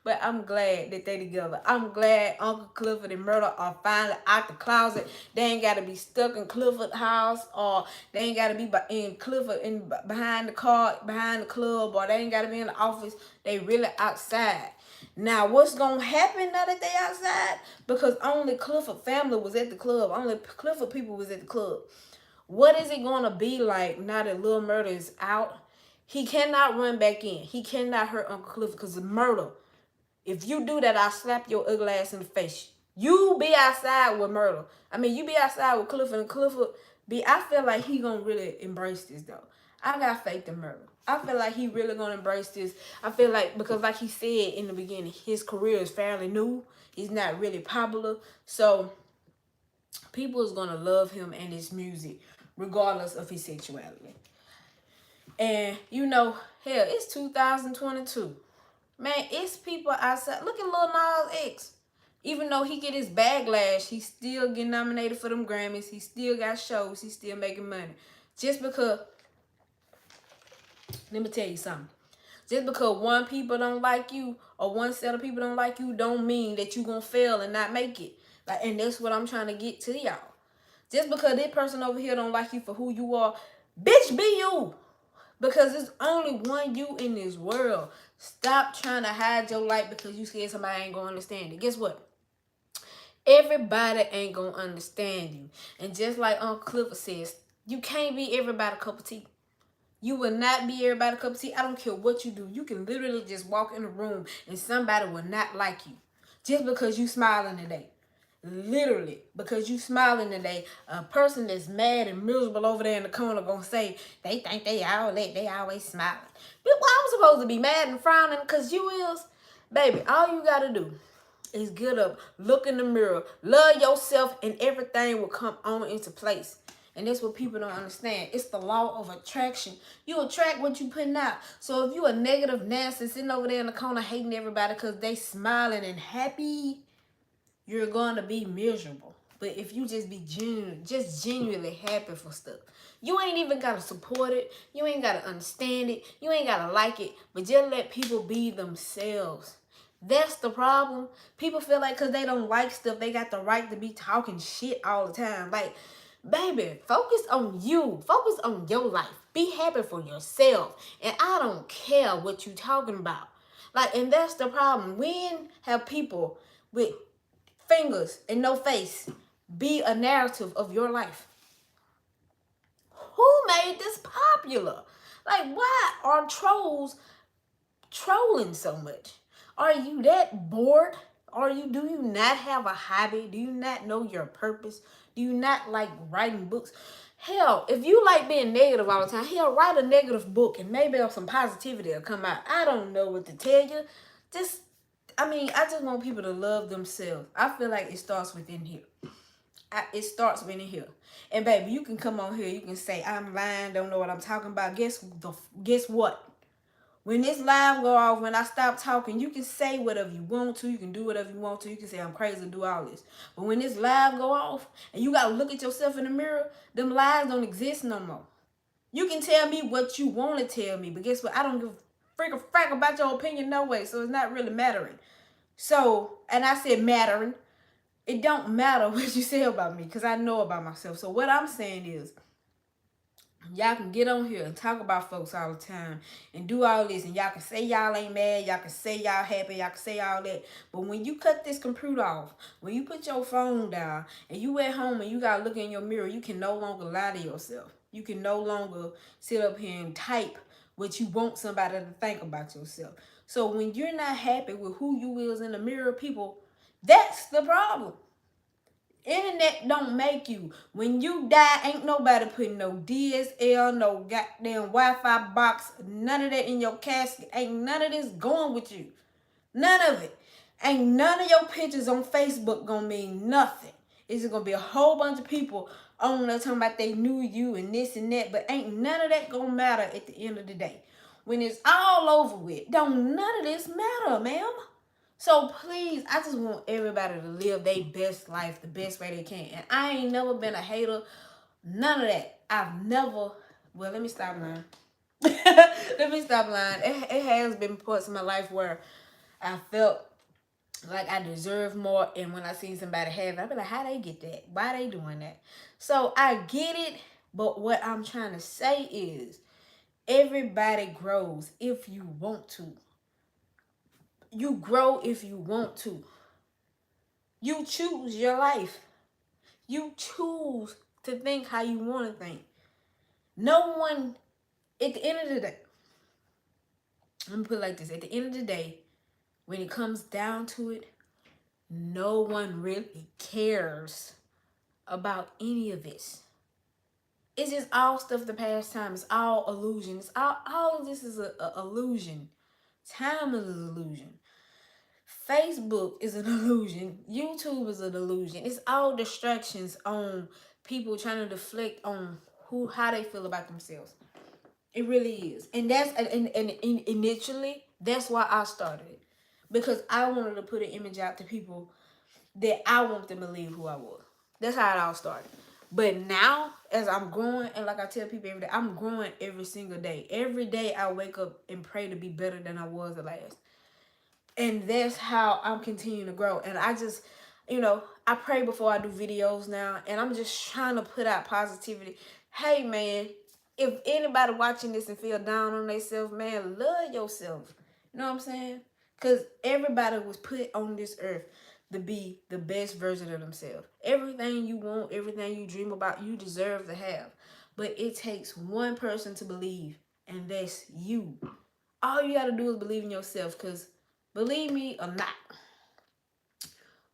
But I'm glad that they together. I'm glad Uncle Clifford and Murder are finally out the closet. They ain't got to be stuck in Clifford house, or they ain't got to be in Clifford behind the car, behind the club, or they ain't got to be in the office. They really outside. Now, what's going to happen now that they outside? Because only Clifford family was at the club. Only Clifford people was at the club. What is it going to be like now that Lil Murder is out? He cannot run back in. He cannot hurt Uncle Clifford because of murder. If you do that, I'll slap your ugly ass in the face. You be outside with Murder. I mean, you be outside with Clifford, and Clifford I feel like he gonna really embrace this, though. I got faith in Murder. I feel like he really gonna embrace this. I feel like, because like he said in the beginning, his career is fairly new. He's not really popular. So people is gonna love him and his music, regardless of his sexuality. And, you know, hell, it's 2022. Man, it's people outside. Look at Lil Nas X. Even though he get his backlash, he still get nominated for them Grammys. He still got shows. He still making money. Just because, let me tell you something. Just because one people don't like you, or one set of people don't like you, don't mean that you gonna fail and not make it. Like, and that's what I'm trying to get to y'all. Just because this person over here don't like you for who you are, bitch, be you. Because there's only one you in this world. Stop trying to hide your light because you scared somebody ain't gonna understand it. Guess what? Everybody ain't gonna understand you. And just like Uncle Clifford says, you can't be everybody cup of tea. You will not be everybody cup of tea. I don't care what you do. You can literally just walk in a room and somebody will not like you. Just because you smiling today. Literally, because you smiling today, a person that's mad and miserable over there in the corner gonna say they think they always smiling. But why I'm supposed to be mad and frowning because you is? Baby, all you gotta do is get up, look in the mirror, love yourself, and everything will come on into place. And that's what people don't understand. It's the law of attraction. You attract what you putting out. So if you a negative Nancy sitting over there in the corner hating everybody because they smiling and happy, you're going to be miserable. But if you just be genuinely happy for stuff, you ain't even got to support it. You ain't got to understand it. You ain't got to like it. But just let people be themselves. That's the problem. People feel like because they don't like stuff, they got the right to be talking shit all the time. Like, baby, focus on you. Focus on your life. Be happy for yourself. And I don't care what you talking about. Like, and that's the problem. When have people with fingers and no face be a narrative of your life? Who made this popular? Like, why are trolls trolling so much? Are you that bored? Do you not have a hobby? Do you not know your purpose? Do you not like writing books? Hell, if you like being negative all the time, hell, write a negative book and maybe some positivity will come out. I don't know what to tell you. I just want people to love themselves. I feel like it starts within here. It starts within here. And baby, you can come on here. You can say, I'm lying, don't know what I'm talking about. Guess what? When this live go off, when I stop talking, you can say whatever you want to. You can do whatever you want to. You can say I'm crazy and do all this. But when this live go off and you got to look at yourself in the mirror, them lies don't exist no more. You can tell me what you want to tell me. But guess what? I don't give a freaking frack about your opinion no way. So it's not really mattering. So, and I said mattering. It don't matter what you say about me because I know about myself. So what I'm saying is, y'all can get on here and talk about folks all the time and do all this. And y'all can say y'all ain't mad. Y'all can say y'all happy. Y'all can say all that. But when you cut this computer off, when you put your phone down and you at home and you got to look in your mirror, you can no longer lie to yourself. You can no longer sit up here and type what you want somebody to think about yourself. So when you're not happy with who you is in the mirror, people, that's the problem. Internet don't make you. When you die, ain't nobody putting no DSL, no goddamn Wi-Fi box, none of that in your casket. Ain't none of this going with you. None of it. Ain't none of your pictures on Facebook gonna mean nothing. It's just gonna be a whole bunch of people on there talking about they knew you and this and that, but ain't none of that gonna matter at the end of the day. When it's all over with, don't none of this matter, ma'am. So please, I just want everybody to live their best life the best way they can. And I ain't never been a hater. None of that. I've never, well, let me stop lying. Let me stop lying. It has been parts of my life where I felt like I deserve more. And when I see somebody have it, I be like, how they get that? Why they doing that? So I get it. But what I'm trying to say is everybody grows if you want to. You grow if you want to. You choose your life. You choose to think how you want to think. No one, at the end of the day, let me put it like this. At the end of the day, when it comes down to it, no one really cares about any of this. It's just all stuff to pass time. It's all illusion. It's all of this is an illusion. Time is an illusion. Facebook is an illusion. YouTube is an illusion. It's all distractions on people trying to deflect on how they feel about themselves. It really is. And that's and initially that's why I started it. Because I wanted to put an image out to people that I want them to believe who I was. That's how it all started. But now, as I'm growing, and like I tell people every day, I'm growing every single day. Every day I wake up and pray to be better than I was the last. And that's how I'm continuing to grow. And I just, I pray before I do videos now. And I'm just trying to put out positivity. Hey, man, if anybody watching this and feel down on themselves, man, love yourself. You know what I'm saying? Because everybody was put on this earth to be the best version of themselves. Everything you want, everything you dream about, you deserve to have. But it takes one person to believe, and that's you. All you got to do is believe in yourself, because believe me or not,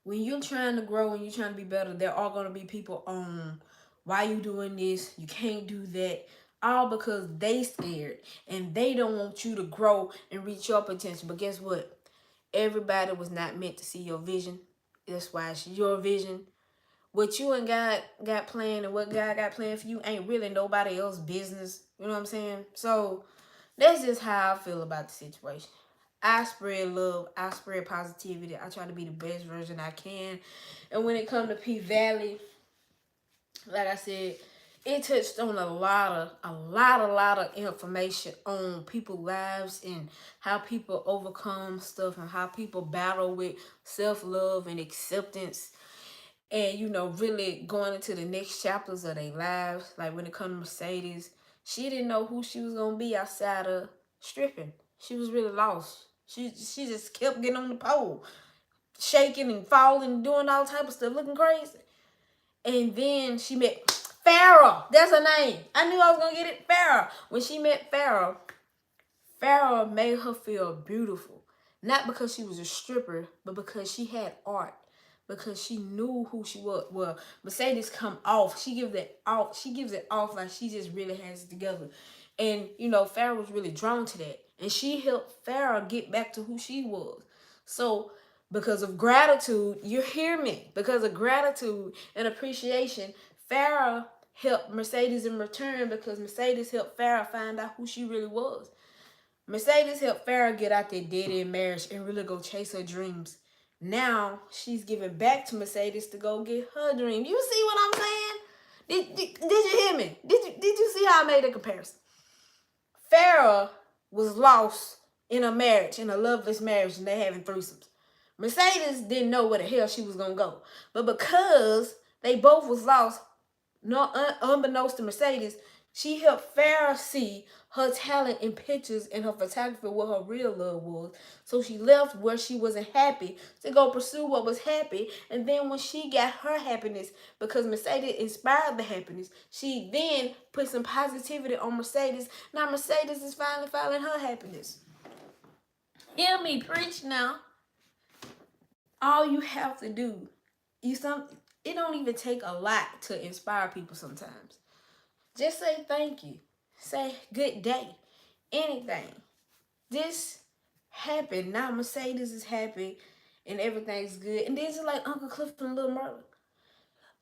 when you're trying to grow and you're trying to be better, there are going to be people on why you doing this, you can't do that, all because they scared and they don't want you to grow and reach your potential. But guess what? Everybody was not meant to see your vision. That's why it's your vision. what you and God got planned and what God got planned for you ain't really nobody else's business. You know what I'm saying? So that's just how I feel about the situation. I spread love. I spread positivity. I try to be the best version I can. And when it comes to PValley, like I said, it touched on a lot of information on people's lives and how people overcome stuff and how people battle with self-love and acceptance, and really going into the next chapters of their lives. Like when it comes to Mercedes, she didn't know who she was gonna be outside of stripping. She was really lost. She just kept getting on the pole, shaking and falling, doing all type of stuff, looking crazy. And then she met Farrah. That's her name. I knew I was gonna get it. Farrah. When she met Farrah, Farrah made her feel beautiful. Not because she was a stripper, but because she had art. Because she knew who she was. Well, Mercedes come off. She gives it off. She gives it off like she just really has it together. And Farrah was really drawn to that. And she helped Farrah get back to who she was. So because of gratitude, you hear me? Because of gratitude and appreciation, Farrah helped Mercedes in return, because Mercedes helped Farrah find out who she really was. Mercedes helped Farrah get out that dead-end marriage and really go chase her dreams. Now she's giving back to Mercedes to go get her dream. You see what I'm saying? Did you hear me? Did you see how I made a comparison? Farrah was lost in a marriage, in a loveless marriage, and they having threesomes. Mercedes didn't know where the hell she was gonna go, but because they both was lost, unbeknownst to Mercedes, she helped Farrah see her talent in pictures and her photography, what her real love was. So she left where she wasn't happy to go pursue what was happy. And then when she got her happiness, because Mercedes inspired the happiness, she then put some positivity on Mercedes. Now Mercedes is finally finding her happiness. Hear me preach now. All you have to do, it don't even take a lot to inspire people sometimes. Just say thank you. Say good day. Anything. This happened. Now Mercedes is happy and everything's good. And this is like Uncle Clifford and Little Murder.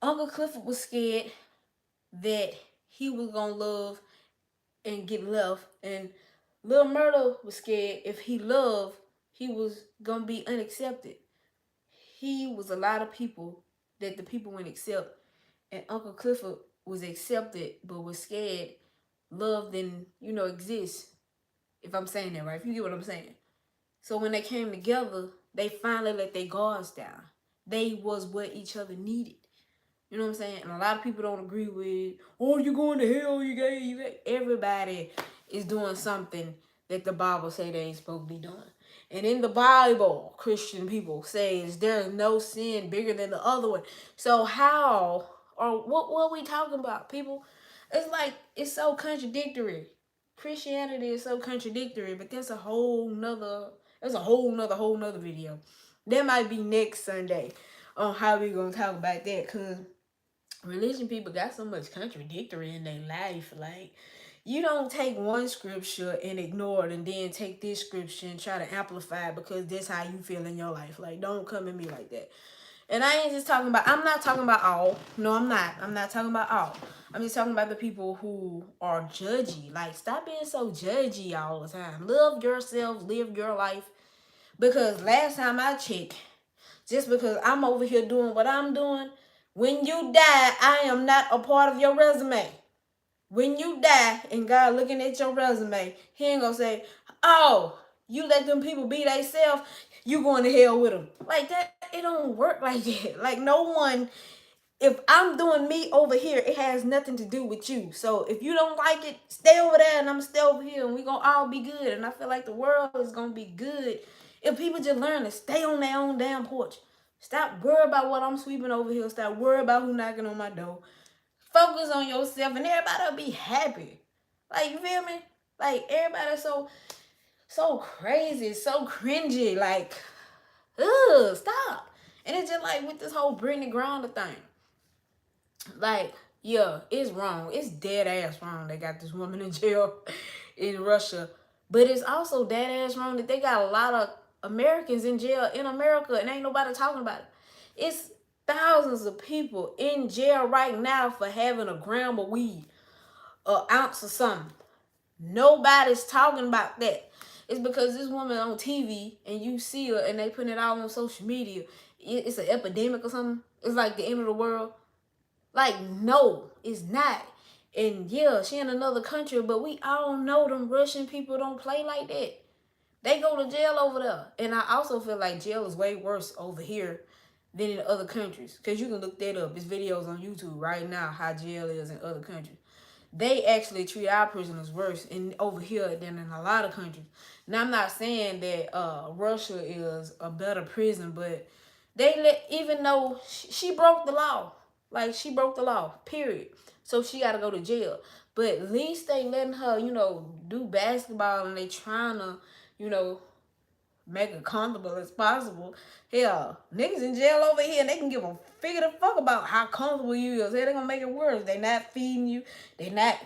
Uncle Clifford was scared that he was going to love and get left. And Little Murder was scared if he loved, he was going to be unaccepted. He was a lot of people that the people wouldn't accept. And Uncle Clifford was accepted but was scared love didn't, exist. If I'm saying that right. If you get what I'm saying. So when they came together, they finally let their guards down. They was what each other needed. You know what I'm saying? And a lot of people don't agree with, oh, you going to hell, you gay. Everybody is doing something that the Bible say they ain't supposed to be doing. And in the Bible, Christian people says there's no sin bigger than the other one. So how, or what are we talking about, people? It's like, it's so contradictory. Christianity is so contradictory, but that's a whole nother video. That might be next Sunday on how we gonna talk about that, because religion people got so much contradictory in their life. Like, you don't take one scripture and ignore it and then take this scripture and try to amplify it because that's how you feel in your life. Like, don't come at me like that. And I ain't just talking about, I'm not talking about all. No, I'm not. I'm not talking about all. I'm just talking about the people who are judgy. Like, stop being so judgy all the time. Love yourself, live your life. Because last time I checked, just because I'm over here doing what I'm doing, when you die, I am not a part of your resume. When you die and God looking at your resume, he ain't gonna say, oh, you let them people be themselves, you going to hell with them. Like that, it don't work like that. Like, no one, if I'm doing me over here, it has nothing to do with you. So if you don't like it, stay over there and I'm stay over here and we gonna all be good. And I feel like the world is gonna be good if people just learn to stay on their own damn porch. Stop worrying about what I'm sweeping over here. Stop worrying about who knocking on my door. Focus on yourself and everybody will be happy. Like, you feel me? Like, everybody's so crazy, so cringy. Like, stop. And it's just like with this whole Brittany Griner thing. Like, yeah, it's wrong. It's dead ass wrong they got this woman in jail in Russia. But it's also dead ass wrong that they got a lot of Americans in jail in America and ain't nobody talking about it. thousands of people in jail right now for having a gram of weed, an ounce of something. Nobody's talking about that. It's because this woman on TV and you see her and they putting it all on social media. It's an epidemic or something. It's like the end of the world. Like, no, it's not. And yeah, she in another country, but we all know them Russian people don't play like that. They go to jail over there. And I also feel like jail is way worse over here than in other countries. Because you can look that up. There's videos on YouTube right now how jail is in other countries. They actually treat our prisoners worse over here than in a lot of countries. Now, I'm not saying that Russia is a better prison, but even though she broke the law, like she broke the law, period. So she got to go to jail. But at least they letting her, do basketball and they trying to, make it comfortable as possible. Hell, niggas in jail over here, and they can give a figure the fuck about how comfortable you is. They gonna make it worse. They not feeding you. They not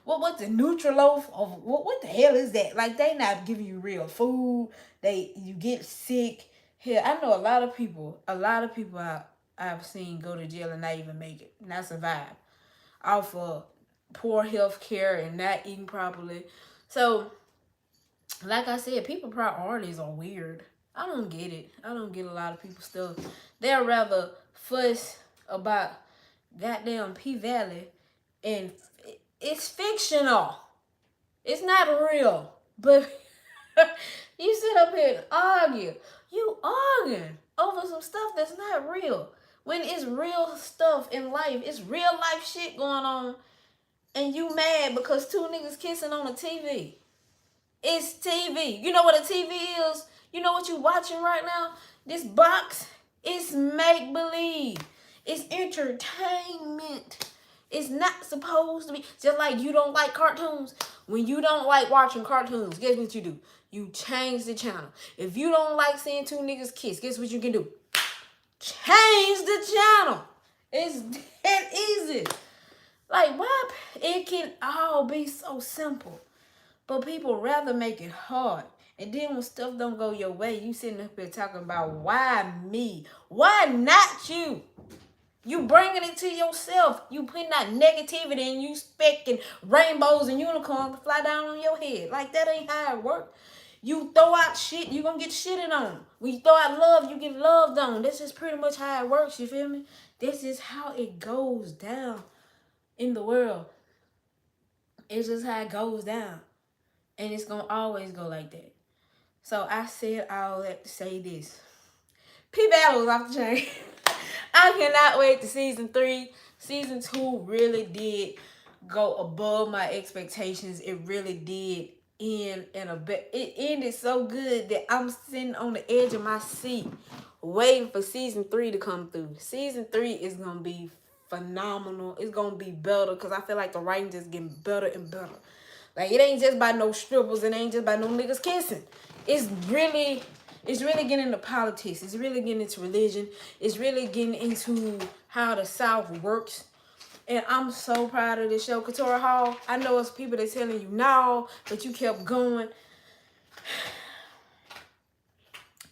what's the neutral loaf of what the hell is that? Like, they not giving you real food. You get sick. Hell, I know a lot of people I've seen go to jail and not even make it, not survive off of poor health care and not eating properly. So, like I said, people priorities are weird. I don't get it. I don't get a lot of people's stuff. They'll rather fuss about goddamn PValley, and it's fictional. It's not real. But you sit up here and argue. You arguing over some stuff that's not real. When it's real stuff in life, it's real life shit going on, and you mad because two niggas kissing on the TV. It's TV. You know what a TV is? You know what you watching right now? This box, it's make-believe. It's entertainment. It's not supposed to be. Just like you don't like cartoons. When you don't like watching cartoons, guess what you do? You change the channel. If you don't like seeing two niggas kiss, guess what you can do? Change the channel. It's that easy. Like, why? It can all be so simple. But people rather make it hard. And then when stuff don't go your way, you sitting up here talking about, why me? Why not you? You bringing it to yourself. You putting that negativity and you expecting rainbows and unicorns to fly down on your head. Like, that ain't how it works. You throw out shit, you gonna get shitted on. When you throw out love, you get loved on. This is pretty much how it works, you feel me? This is how it goes down in the world. It's just how it goes down. And it's going to always go like that. So I said all that to say this. PValley was off the chain. I cannot wait to season 3. Season 2 really did go above my expectations. It really did end in a bit. It ended so good that I'm sitting on the edge of my seat waiting for season 3 to come through. Season 3 is going to be phenomenal. It's going to be better because I feel like the writing is getting better and better. Like, it ain't just by no strippers. It ain't just by no niggas kissing. It's really getting into politics. It's really getting into religion. It's really getting into how the South works. And I'm so proud of this show. Couture Hall, I know it's people that telling you no, but you kept going.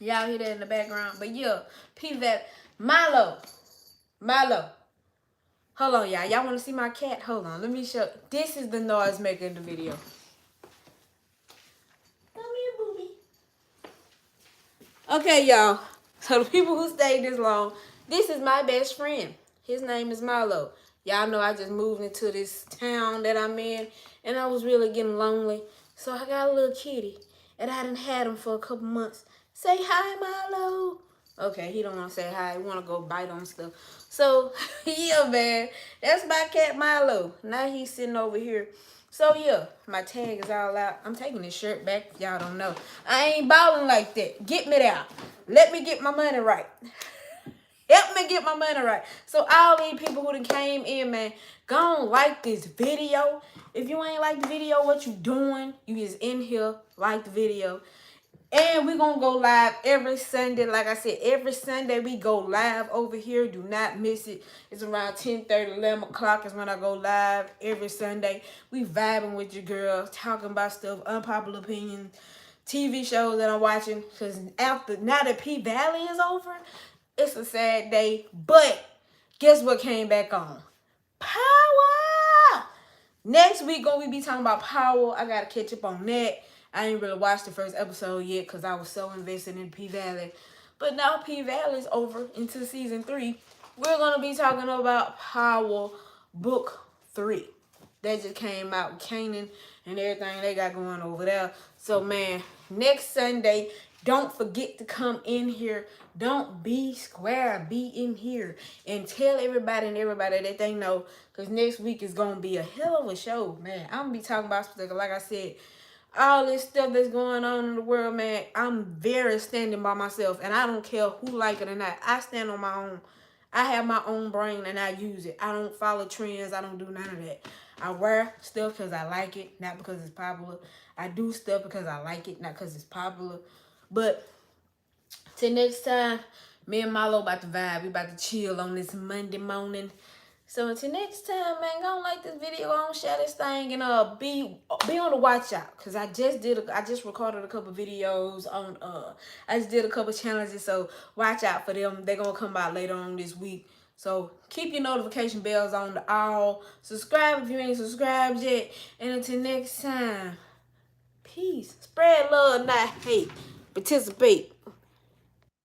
Y'all hear that in the background? But yeah, PValley. Milo. Hold on, y'all. Y'all want to see my cat? Hold on. Let me show. This is the noise maker in the video. Come here, booby. Okay, y'all. So the people who stayed this long, this is my best friend. His name is Milo. Y'all know I just moved into this town that I'm in, and I was really getting lonely. So I got a little kitty, and I done had him for a couple months. Say hi, Milo. Okay, he don't want to say hi. He want to go bite on stuff. So, yeah, man. That's my cat, Milo. Now he's sitting over here. So, yeah, my tag is all out. I'm taking this shirt back if y'all don't know. I ain't balling like that. Get me there. Let me get my money right. Help me get my money right. So, all these people who done came in, man, go on, like this video. If you ain't like the video, what you doing? You just in here, like the video. And we're going to go live every Sunday. Like I said, every Sunday we go live over here. Do not miss it. It's around 10:30, 11 o'clock is when I go live every Sunday. We vibing with your girls, talking about stuff, unpopular opinions, TV shows that I'm watching. Because now that PValley is over, It's a sad day, but guess what came back on? Power! Next week, gonna be talking about Power. I gotta catch up on that. I ain't really watched the first episode yet because I was so invested in PValley. But now PValley is over into season 3. We're gonna be talking about Power Book 3. That just came out, Kanan and everything they got going over there. So man, next Sunday, don't forget to come in here. Don't be square, be in here. And tell everybody that they know. Because next week is going to be a hell of a show, man. I'm going to be talking about stuff, like I said, all this stuff that's going on in the world, man. I'm very standing by myself. And I don't care who like it or not. I stand on my own. I have my own brain and I use it. I don't follow trends. I don't do none of that. I wear stuff because I like it, not because it's popular. I do stuff because I like it, not because it's popular. But till next time, me and Milo about to vibe. We about to chill on this Monday morning. So until next time, man, go like this video, on share this thing, and be on the watch out. Cause I just recorded a couple videos on I just did a couple challenges, so watch out for them. They're gonna come out later on this week. So keep your notification bells on the all. Subscribe if you ain't subscribed yet. And until next time, peace. Spread love, not hate. Participate.